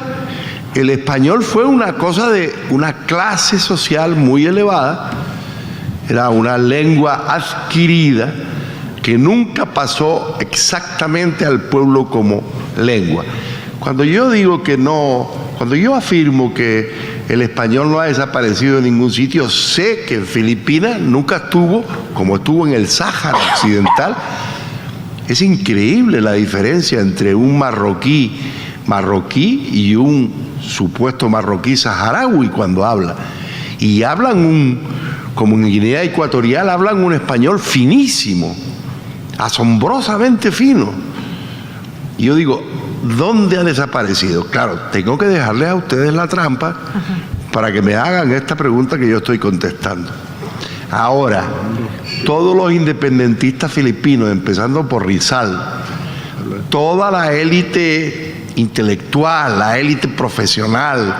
el español fue una cosa de una clase social muy elevada, era una lengua adquirida que nunca pasó exactamente al pueblo como lengua. Cuando yo digo que no, cuando yo afirmo que el español no ha desaparecido en ningún sitio, sé que en Filipinas nunca estuvo como estuvo en el Sáhara Occidental, Es increíble la diferencia entre un marroquí y un supuesto marroquí saharaui cuando habla. Y hablan como en Guinea Ecuatorial, hablan un español finísimo, asombrosamente fino. Y yo digo, ¿dónde ha desaparecido? Claro, tengo que dejarles a ustedes la trampa para que me hagan esta pregunta que yo estoy contestando. Ahora, todos los independentistas filipinos, empezando por Rizal, toda la élite intelectual, la élite profesional,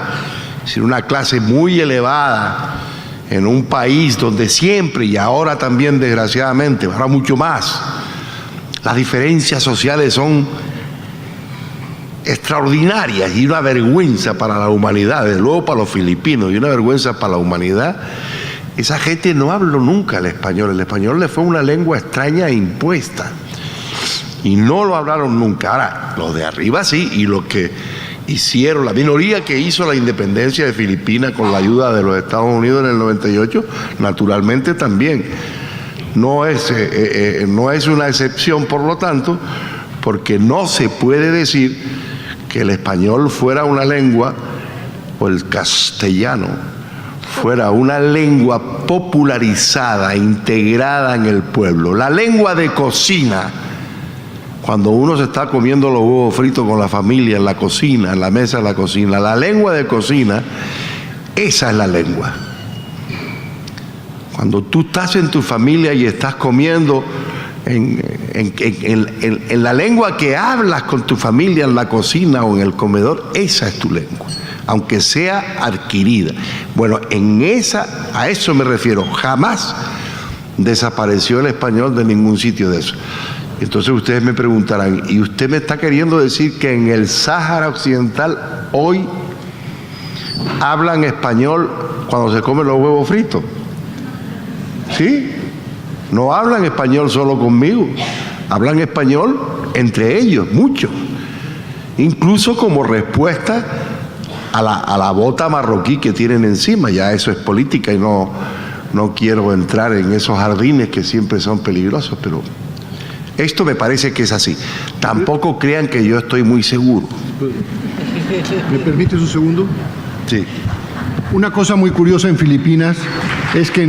es decir, una clase muy elevada en un país donde siempre y ahora también desgraciadamente, ahora mucho más, las diferencias sociales son extraordinarias y una vergüenza para la humanidad, desde luego para los filipinos, y una vergüenza para la humanidad. Esa gente no habló nunca el español le fue una lengua extraña e impuesta, y no lo hablaron nunca. Ahora, los de arriba sí, y los que hicieron, la minoría que hizo la independencia de Filipinas con la ayuda de los Estados Unidos en el 98, naturalmente también. No es una excepción, por lo tanto, porque no se puede decir que el español fuera una lengua, o el castellano fuera una lengua popularizada, integrada en el pueblo. La lengua de cocina, cuando uno se está comiendo los huevos fritos con la familia en la cocina, en la mesa de la cocina, la lengua de cocina, esa es la lengua. Cuando tú estás en tu familia y estás comiendo en la lengua que hablas con tu familia en la cocina o en el comedor, esa es tu lengua, aunque sea adquirida. Bueno, a eso me refiero. Jamás desapareció el español de ningún sitio de eso. Entonces ustedes me preguntarán, ¿y usted me está queriendo decir que en el Sáhara Occidental hoy hablan español cuando se comen los huevos fritos? ¿Sí? No hablan español solo conmigo, hablan español entre ellos, mucho. Incluso como respuesta a la bota marroquí que tienen encima. Ya eso es política y no quiero entrar en esos jardines que siempre son peligrosos, pero esto me parece que es así. Tampoco crean que yo estoy muy seguro. ¿Me permites un segundo? Sí. Una cosa muy curiosa en Filipinas es que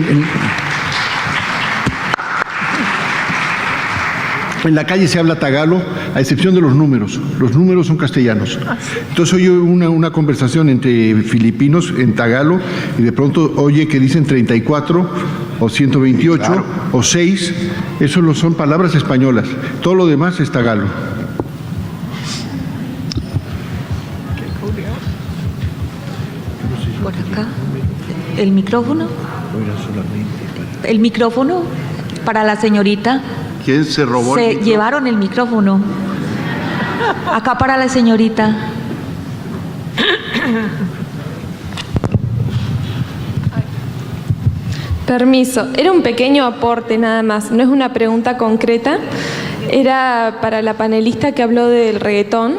en la calle se habla tagalo, a excepción de los números. Los números son castellanos. Entonces oye una conversación entre filipinos en tagalo y de pronto oye que dicen 34 o 128 claro, o 6. Eso son palabras españolas. Todo lo demás es tagalo. Por acá. ¿El micrófono? ¿El micrófono para la señorita? ¿Quién se robó el micrófono? Llevaron el micrófono. Acá para la señorita. Permiso. Era un pequeño aporte nada más. No es una pregunta concreta. Era para la panelista que habló del reggaetón.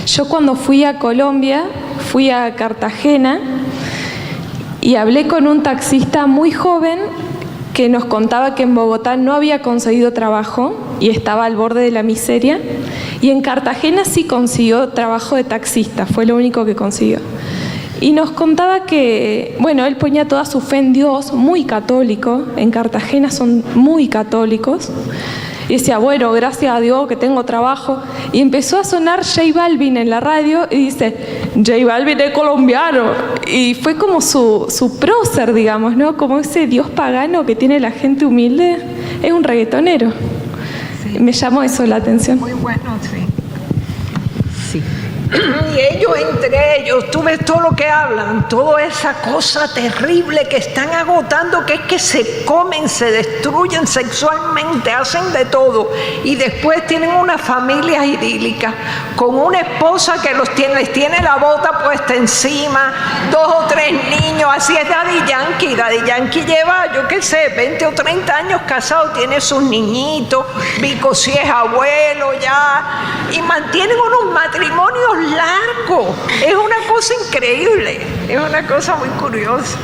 Yo cuando fui a Colombia, fui a Cartagena y hablé con un taxista muy joven que nos contaba que en Bogotá no había conseguido trabajo y estaba al borde de la miseria, y en Cartagena sí consiguió trabajo de taxista, fue lo único que consiguió. Y nos contaba que, bueno, él ponía toda su fe en Dios, muy católico, en Cartagena son muy católicos, y decía, bueno, gracias a Dios que tengo trabajo, y empezó a sonar J Balvin en la radio, y dice, J Balvin es colombiano, y fue como su prócer, digamos, ¿no? Como ese Dios pagano que tiene la gente humilde, es un reggaetonero. Sí. Me llamó eso la atención. Muy bueno, sí. Sí. Y ellos entre ellos, tú ves todo lo que hablan, toda esa cosa terrible que están agotando, que es que se comen, se destruyen sexualmente, hacen de todo, y después tienen unas familias idílicas con una esposa que les tiene la bota puesta encima, 2 o 3 niños. Así es Daddy Yankee. Daddy Yankee lleva, yo qué sé, 20 o 30 años casado, tiene sus niñitos, Vico sí es abuelo ya, y mantienen unos matrimonios largo. Es una cosa increíble, es una cosa muy curiosa.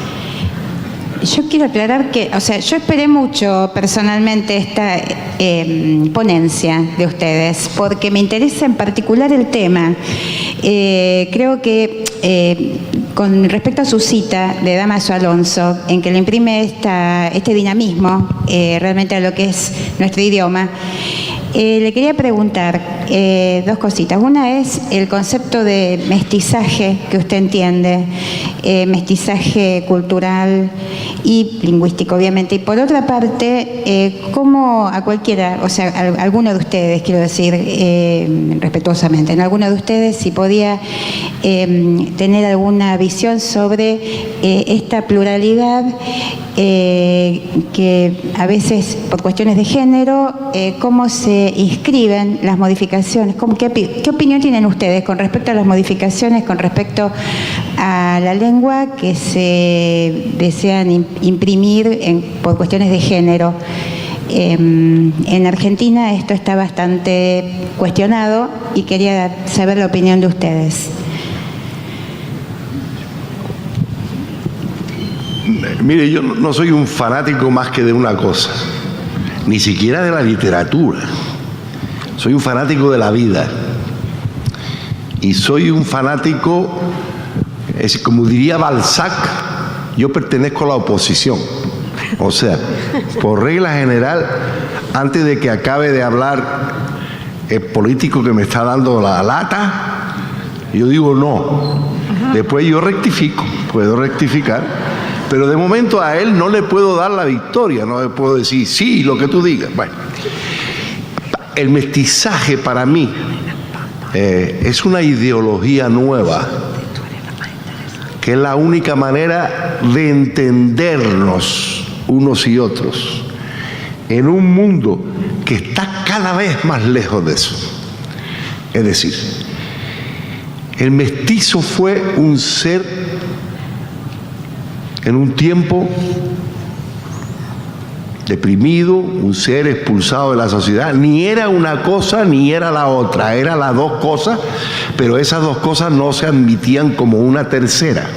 yo quiero aclarar que, o sea, yo esperé mucho personalmente esta ponencia de ustedes, porque me interesa en particular el tema. Creo que con respecto a su cita de Dámaso Alonso, en que le imprime este dinamismo realmente a lo que es nuestro idioma, le quería preguntar dos cositas. Una es el concepto de mestizaje que usted entiende, mestizaje cultural y lingüístico, obviamente. Y por otra parte, cómo a cualquiera, o sea, a alguno de ustedes, quiero decir, respetuosamente, en alguno de ustedes, si podía tener alguna visión sobre esta pluralidad que a veces, por cuestiones de género, cómo se inscriben las modificaciones. ¿Qué opinión tienen ustedes con respecto a las modificaciones, con respecto a la lengua que se desean imprimir por cuestiones de género? En Argentina esto está bastante cuestionado y quería saber la opinión de ustedes. Mire, yo no soy un fanático más que de una cosa, ni siquiera de la literatura. Soy un fanático de la vida. Y soy un fanático, como diría Balzac, yo pertenezco a la oposición. O sea, por regla general, antes de que acabe de hablar el político que me está dando la lata, yo digo no. Después yo rectifico, puedo rectificar, pero de momento a él no le puedo dar la victoria, no le puedo decir sí, lo que tú digas. Bueno, el mestizaje para mí es una ideología nueva, que es la única manera de entendernos unos y otros en un mundo que está cada vez más lejos de eso. Es decir, el mestizo fue un ser en un tiempo deprimido, un ser expulsado de la sociedad. Ni era una cosa ni era la otra, eran las dos cosas, pero esas dos cosas no se admitían como una tercera.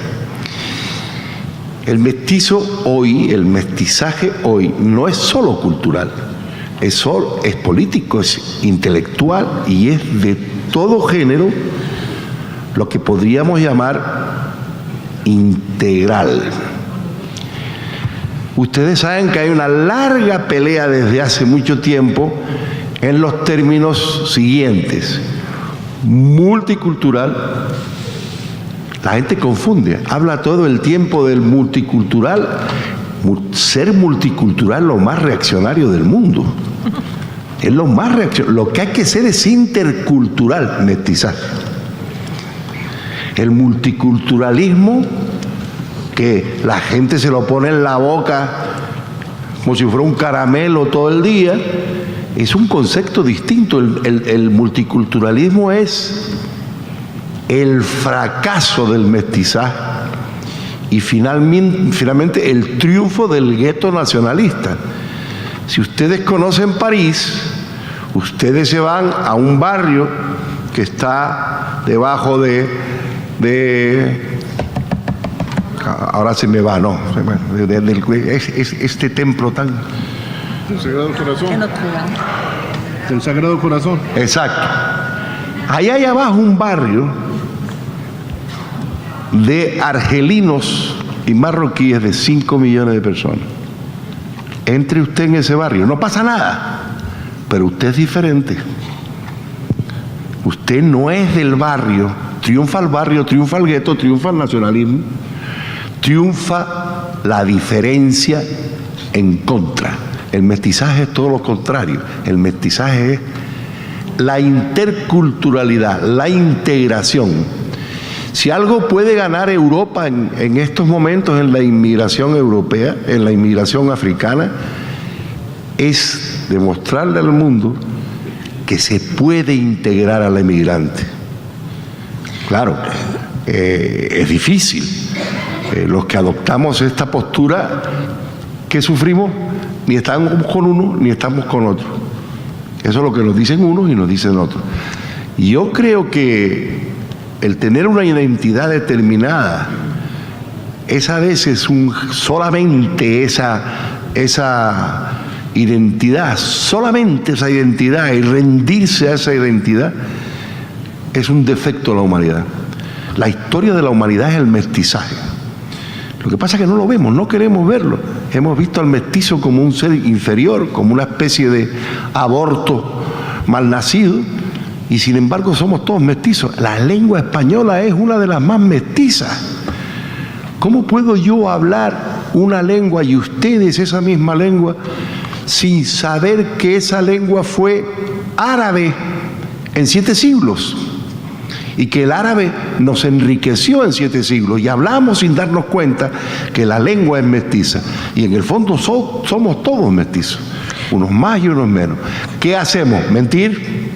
El mestizo hoy, el mestizaje hoy, no es solo cultural, es político, es intelectual y es de todo género, lo que podríamos llamar integral. Ustedes saben que hay una larga pelea desde hace mucho tiempo en los términos siguientes: multicultural. La gente confunde, habla todo el tiempo del multicultural. Ser multicultural, lo más reaccionario del mundo. Es lo más reaccionario. Lo que hay que ser es intercultural, mestizaje. El multiculturalismo, que la gente se lo pone en la boca como si fuera un caramelo todo el día, es un concepto distinto. El multiculturalismo es el fracaso del mestizaje y finalmente el triunfo del gueto nacionalista. Si ustedes conocen París, ustedes se van a un barrio que está debajo ahora se me va, no, este templo tan... El Sagrado Corazón. El Sagrado Corazón. Exacto. Allá hay abajo un barrio de argelinos y marroquíes de 5 millones de personas. Entre usted en ese barrio, no pasa nada, pero usted es diferente. Usted no es del barrio. Triunfa el barrio, triunfa el gueto, triunfa el nacionalismo, triunfa la diferencia en contra. El mestizaje es todo lo contrario. El mestizaje es la interculturalidad, la integración. Si algo puede ganar Europa en estos momentos en la inmigración europea, en la inmigración africana, es demostrarle al mundo que se puede integrar al emigrante. Claro, es difícil. Los que adoptamos esta postura, ¿qué sufrimos? Ni estamos con uno, ni estamos con otro. Eso es lo que nos dicen unos y nos dicen otros. Yo creo que el tener una identidad determinada es a veces solamente esa identidad, solamente esa identidad, y rendirse a esa identidad es un defecto de la humanidad. La historia de la humanidad es el mestizaje. Lo que pasa es que no lo vemos, no queremos verlo. Hemos visto al mestizo como un ser inferior, como una especie de aborto malnacido, y sin embargo somos todos mestizos. La lengua española es una de las más mestizas. ¿Cómo puedo yo hablar una lengua y ustedes esa misma lengua sin saber que esa lengua fue árabe en 7 siglos? Y que el árabe nos enriqueció en 7 siglos y hablamos sin darnos cuenta que la lengua es mestiza. Y en el fondo somos todos mestizos, unos más y unos menos. ¿Qué hacemos? ¿Mentir?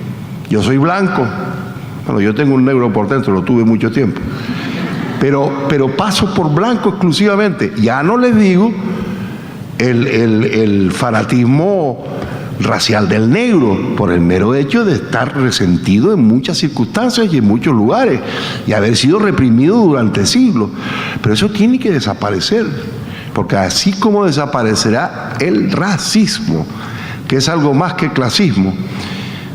Yo soy blanco. Bueno, yo tengo un negro por dentro, lo tuve mucho tiempo. Pero paso por blanco exclusivamente. Ya no les digo el fanatismo racial del negro, por el mero hecho de estar resentido en muchas circunstancias y en muchos lugares, y haber sido reprimido durante siglos. Pero eso tiene que desaparecer, porque así como desaparecerá el racismo, que es algo más que clasismo,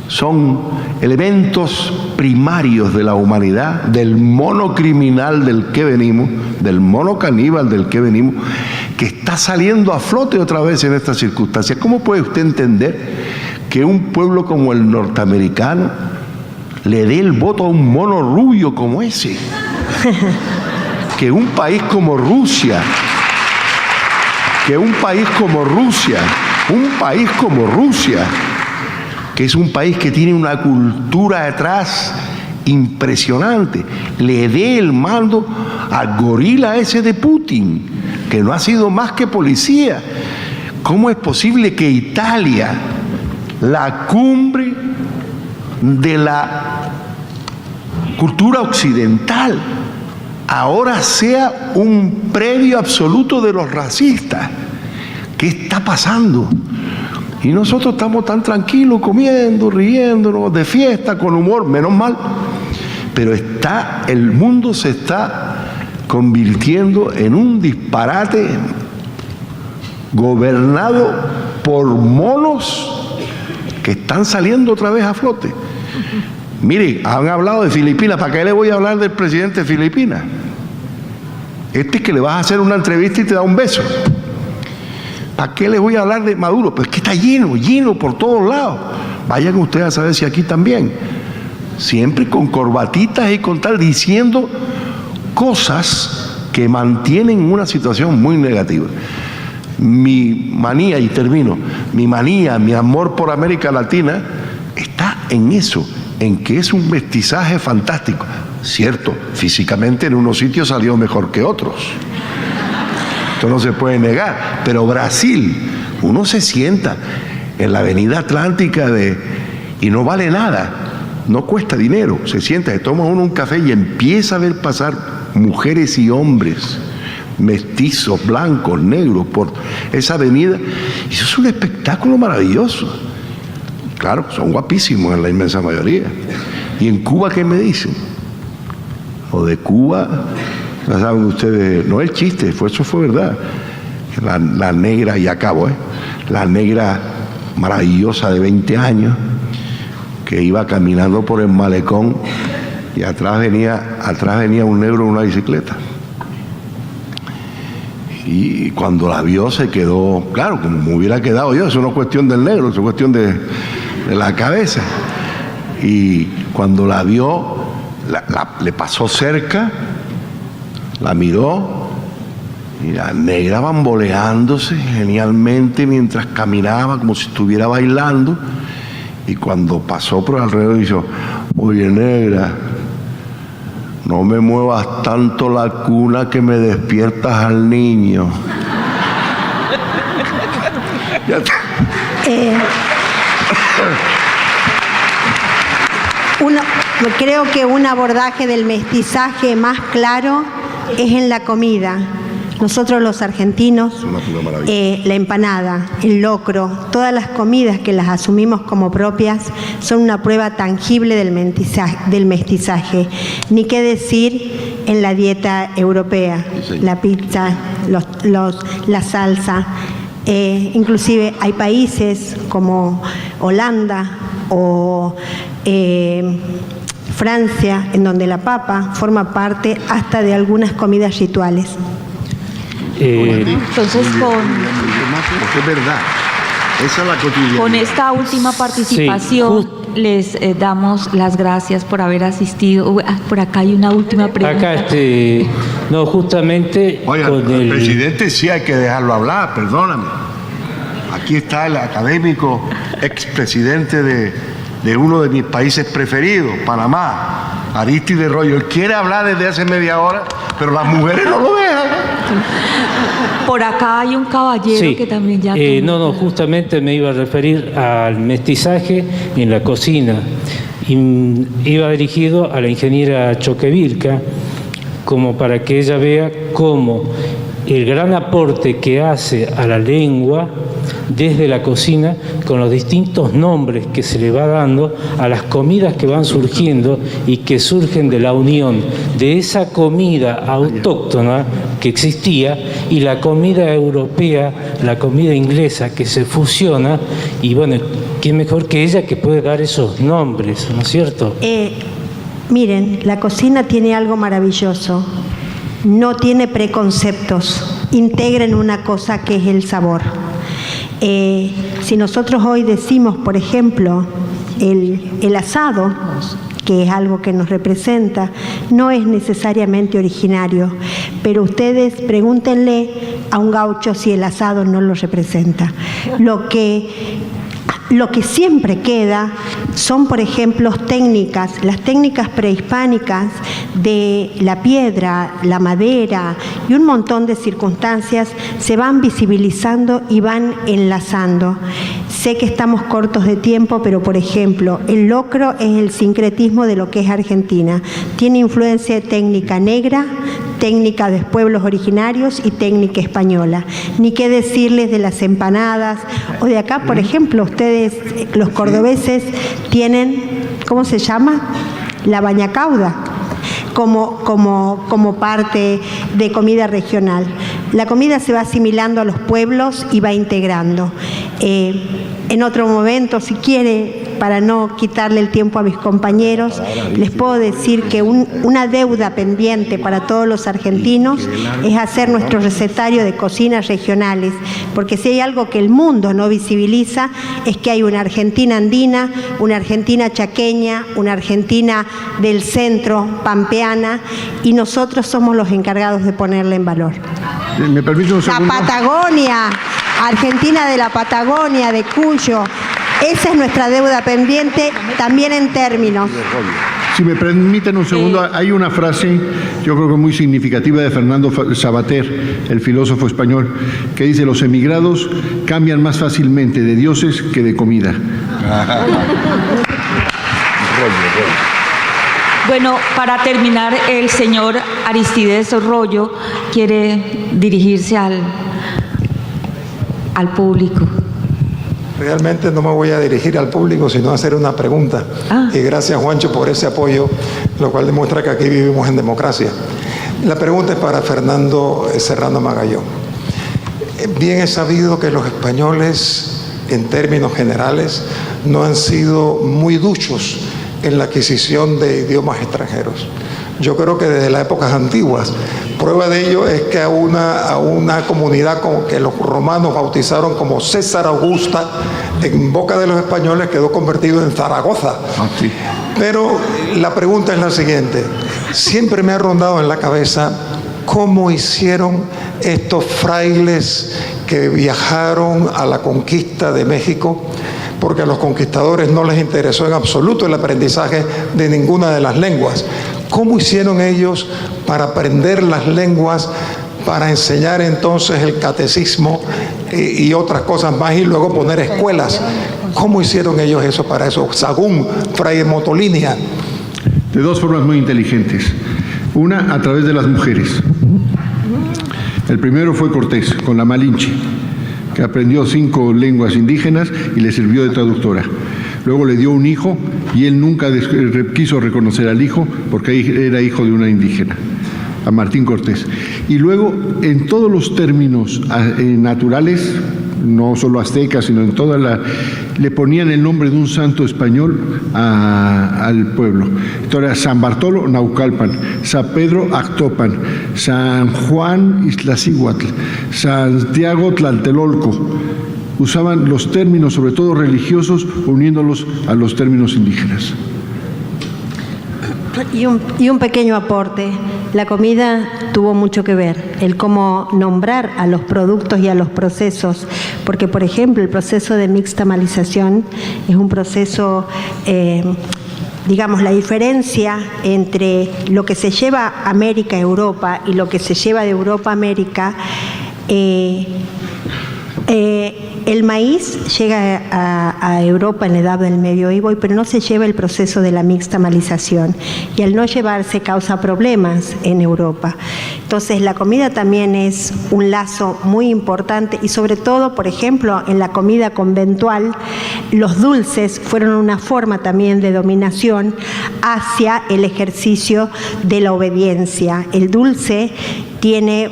son elementos primarios de la humanidad, del mono criminal del que venimos, del mono caníbal del que venimos, que está saliendo a flote otra vez en estas circunstancias. ¿Cómo puede usted entender que un pueblo como el norteamericano le dé el voto a un mono rubio como ese? Que un país como Rusia, que es un país que tiene una cultura detrás impresionante, le dé el mando al gorila ese de Putin, que no ha sido más que policía. ¿Cómo es posible que Italia, la cumbre de la cultura occidental, ahora sea un previo absoluto de los racistas? ¿Qué está pasando? Y nosotros estamos tan tranquilos, comiendo, riéndonos, de fiesta, con humor, menos mal. Pero el mundo se está convirtiendo en un disparate gobernado por monos que están saliendo otra vez a flote. Mire, han hablado de Filipinas. ¿Para qué le voy a hablar del presidente de Filipinas? Este es que le vas a hacer una entrevista y te da un beso. ¿Para qué les voy a hablar de Maduro? Pues que está lleno por todos lados. Vayan ustedes a saber si aquí también. Siempre con corbatitas y con tal, diciendo cosas que mantienen una situación muy negativa. Mi manía, y termino, mi amor por América Latina está en eso, en que es un mestizaje fantástico. Cierto, físicamente en unos sitios salió mejor que otros. Esto no se puede negar, pero Brasil, uno se sienta en la avenida Atlántica y no vale nada, no cuesta dinero, se sienta, se toma uno un café y empieza a ver pasar mujeres y hombres, mestizos, blancos, negros, por esa avenida, y eso es un espectáculo maravilloso. Claro, son guapísimos en la inmensa mayoría. ¿Y en Cuba qué me dicen? O de Cuba... Ya saben ustedes, no es chiste, eso fue verdad. La negra, y acabo, la negra maravillosa de 20 años, que iba caminando por el malecón y atrás venía un negro en una bicicleta. Y cuando la vio se quedó, claro, como me hubiera quedado yo, eso no es cuestión del negro, eso es cuestión de la cabeza. Y cuando la vio, le pasó cerca, la miró y la negra bamboleándose genialmente mientras caminaba como si estuviera bailando, y cuando pasó por alrededor dijo: oye negra, no me muevas tanto la cuna que me despiertas al niño. Creo que un abordaje del mestizaje más claro es en la comida. Nosotros los argentinos, la empanada, el locro, todas las comidas que las asumimos como propias son una prueba tangible del mestizaje. Ni qué decir en la dieta europea, la pizza, la salsa. Inclusive hay países como Holanda o Francia, en donde la papa forma parte hasta de algunas comidas rituales. Entonces, porque es verdad, esa es la cotidianidad. con esta última participación les damos las gracias por haber asistido. Por acá hay una última pregunta. Acá, no, justamente. Oiga, con el presidente sí hay que dejarlo hablar, perdóname. Aquí está el académico expresidente de uno de mis países preferidos, Panamá, Aristide Royo. Él quiere hablar desde hace media hora, pero las mujeres no lo dejan. Por acá hay un caballero que también ya... No, justamente me iba a referir al mestizaje en la cocina. Y iba dirigido a la ingeniera Choquevilca, como para que ella vea cómo el gran aporte que hace a la lengua desde la cocina, con los distintos nombres que se le va dando a las comidas que van surgiendo y que surgen de la unión de esa comida autóctona que existía y la comida europea, la comida inglesa que se fusiona. Y bueno, ¿quién mejor que ella que puede dar esos nombres, ¿no es cierto? Miren, la cocina tiene algo maravilloso. No tiene preconceptos. Integren una cosa que es el sabor. Si nosotros hoy decimos, por ejemplo, el asado, que es algo que nos representa, no es necesariamente originario, pero ustedes pregúntenle a un gaucho si el asado no lo representa. Lo que siempre queda son, por ejemplo, las técnicas prehispánicas de la piedra, la madera y un montón de circunstancias se van visibilizando y van enlazando. Sé que estamos cortos de tiempo, pero por ejemplo, el locro es el sincretismo de lo que es Argentina. Tiene influencia de técnica negra, técnica de pueblos originarios y técnica española. Ni qué decirles de las empanadas o de acá, por ejemplo, ustedes, los cordobeses, tienen, ¿cómo se llama? La bañacauda, como parte de comida regional. La comida se va asimilando a los pueblos y va integrando. En otro momento, si quiere, para no quitarle el tiempo a mis compañeros, les puedo decir que una deuda pendiente para todos los argentinos es hacer nuestro recetario de cocinas regionales, porque si hay algo que el mundo no visibiliza es que hay una Argentina andina, una Argentina chaqueña, una Argentina del centro, pampeana, y nosotros somos los encargados de ponerla en valor. ¿Me permite un segundo? La Patagonia, Argentina de la Patagonia, de Cuyo. Esa es nuestra deuda pendiente, también en términos. Si me permiten un segundo, hay una frase, yo creo que muy significativa, de Fernando Savater, el filósofo español, que dice: los emigrados cambian más fácilmente de dioses que de comida. Bueno, para terminar, el señor Aristides Royo quiere dirigirse al público. Realmente no me voy a dirigir al público, sino a hacer una pregunta. Y gracias, Juancho, por ese apoyo, lo cual demuestra que aquí vivimos en democracia. La pregunta es para Fernando Serrano Magallón. Bien es sabido que los españoles, en términos generales, no han sido muy duchos en la adquisición de idiomas extranjeros. Yo creo que desde las épocas antiguas, prueba de ello es que a una comunidad como que los romanos bautizaron como César Augusta, en boca de los españoles quedó convertido en Zaragoza. Pero la pregunta es la siguiente: siempre me ha rondado en la cabeza cómo hicieron estos frailes que viajaron a la conquista de México, porque a los conquistadores no les interesó en absoluto el aprendizaje de ninguna de las lenguas. ¿Cómo hicieron ellos para aprender las lenguas, para enseñar entonces el catecismo y otras cosas más, y luego poner escuelas? ¿Cómo hicieron ellos eso para eso? Sagún, Fray Motolinia. De dos formas muy inteligentes. Una, a través de las mujeres. El primero fue Cortés, con la Malinche, que aprendió 5 lenguas indígenas y le sirvió de traductora. Luego le dio un hijo y él nunca quiso reconocer al hijo porque era hijo de una indígena, a Martín Cortés. Y luego, en todos los términos naturales, no solo aztecas, sino en toda le ponían el nombre de un santo español al pueblo. Entonces, San Bartolo, Naucalpan; San Pedro, Actopan; San Juan, Iztaccíhuatl; Santiago, Tlatelolco. Usaban los términos, sobre todo religiosos, uniéndolos a los términos indígenas. Y un pequeño aporte. La comida tuvo mucho que ver, el cómo nombrar a los productos y a los procesos, porque por ejemplo el proceso de mixtamalización es un proceso, digamos, la diferencia entre lo que se lleva a América a Europa y lo que se lleva de Europa a América. El maíz llega a Europa en la Edad del Medioevo, pero no se lleva el proceso de la mixtamalización, y al no llevarse causa problemas en Europa. Entonces la comida también es un lazo muy importante, y sobre todo, por ejemplo, en la comida conventual, los dulces fueron una forma también de dominación hacia el ejercicio de la obediencia. El dulce tiene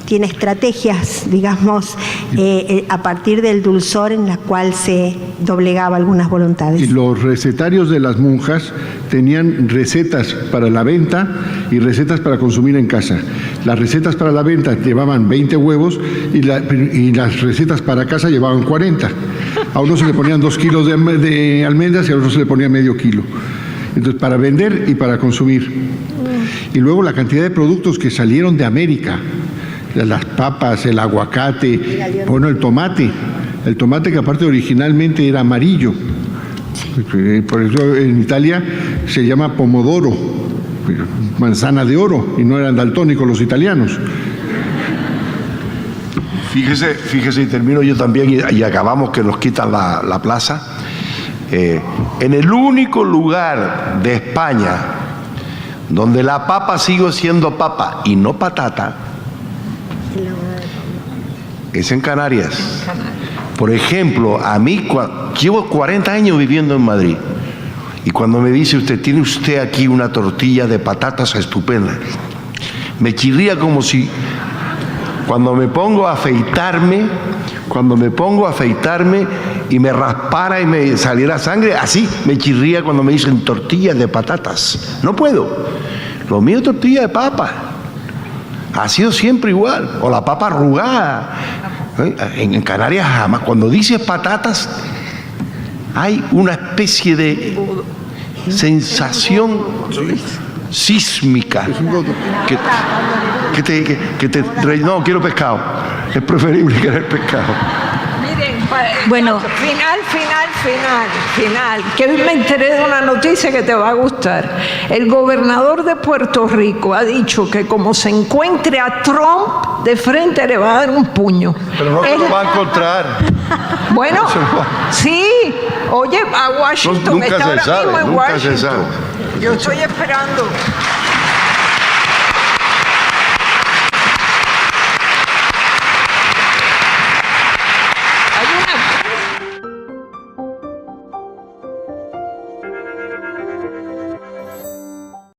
estrategias, digamos, a partir del dulzor en la cual se doblegaba algunas voluntades. Y los recetarios de las monjas tenían recetas para la venta y recetas para consumir en casa. Las recetas para la venta llevaban 20 huevos y las recetas para casa llevaban 40. A uno se le ponían 2 kilos de almendras y a otro se le ponía medio kilo. Entonces, para vender y para consumir. Y luego la cantidad de productos que salieron de América: las papas, el aguacate, bueno, el tomate que aparte originalmente era amarillo. Por eso en Italia se llama pomodoro, manzana de oro, y no eran daltónicos los italianos. Fíjese, y termino yo también, y acabamos que nos quitan la plaza. En el único lugar de España donde la papa sigue siendo papa y no patata, es en Canarias. Por ejemplo, a mí llevo 40 años viviendo en Madrid, y cuando me dice usted, tiene usted aquí una tortilla de patatas estupenda, me chirría como si cuando me pongo a afeitarme y me raspara y me saliera sangre, así me chirría cuando me dicen tortilla de patatas. No puedo. Lo mío es tortilla de papa. Ha sido siempre igual. O la papa arrugada. En Canarias jamás. Cuando dices patatas, hay una especie de sensación sísmica. No, quiero pescado. Es preferible querer pescado. Miren, bueno, final, que hoy me enteré de una noticia que te va a gustar. El gobernador de Puerto Rico ha dicho que como se encuentre a Trump de frente le va a dar un puño. Pero no se lo va a encontrar. Bueno, sí. Oye, a Washington, Nunca está se ahora sabe, mismo en nunca Washington. se sabe. Yo estoy esperando.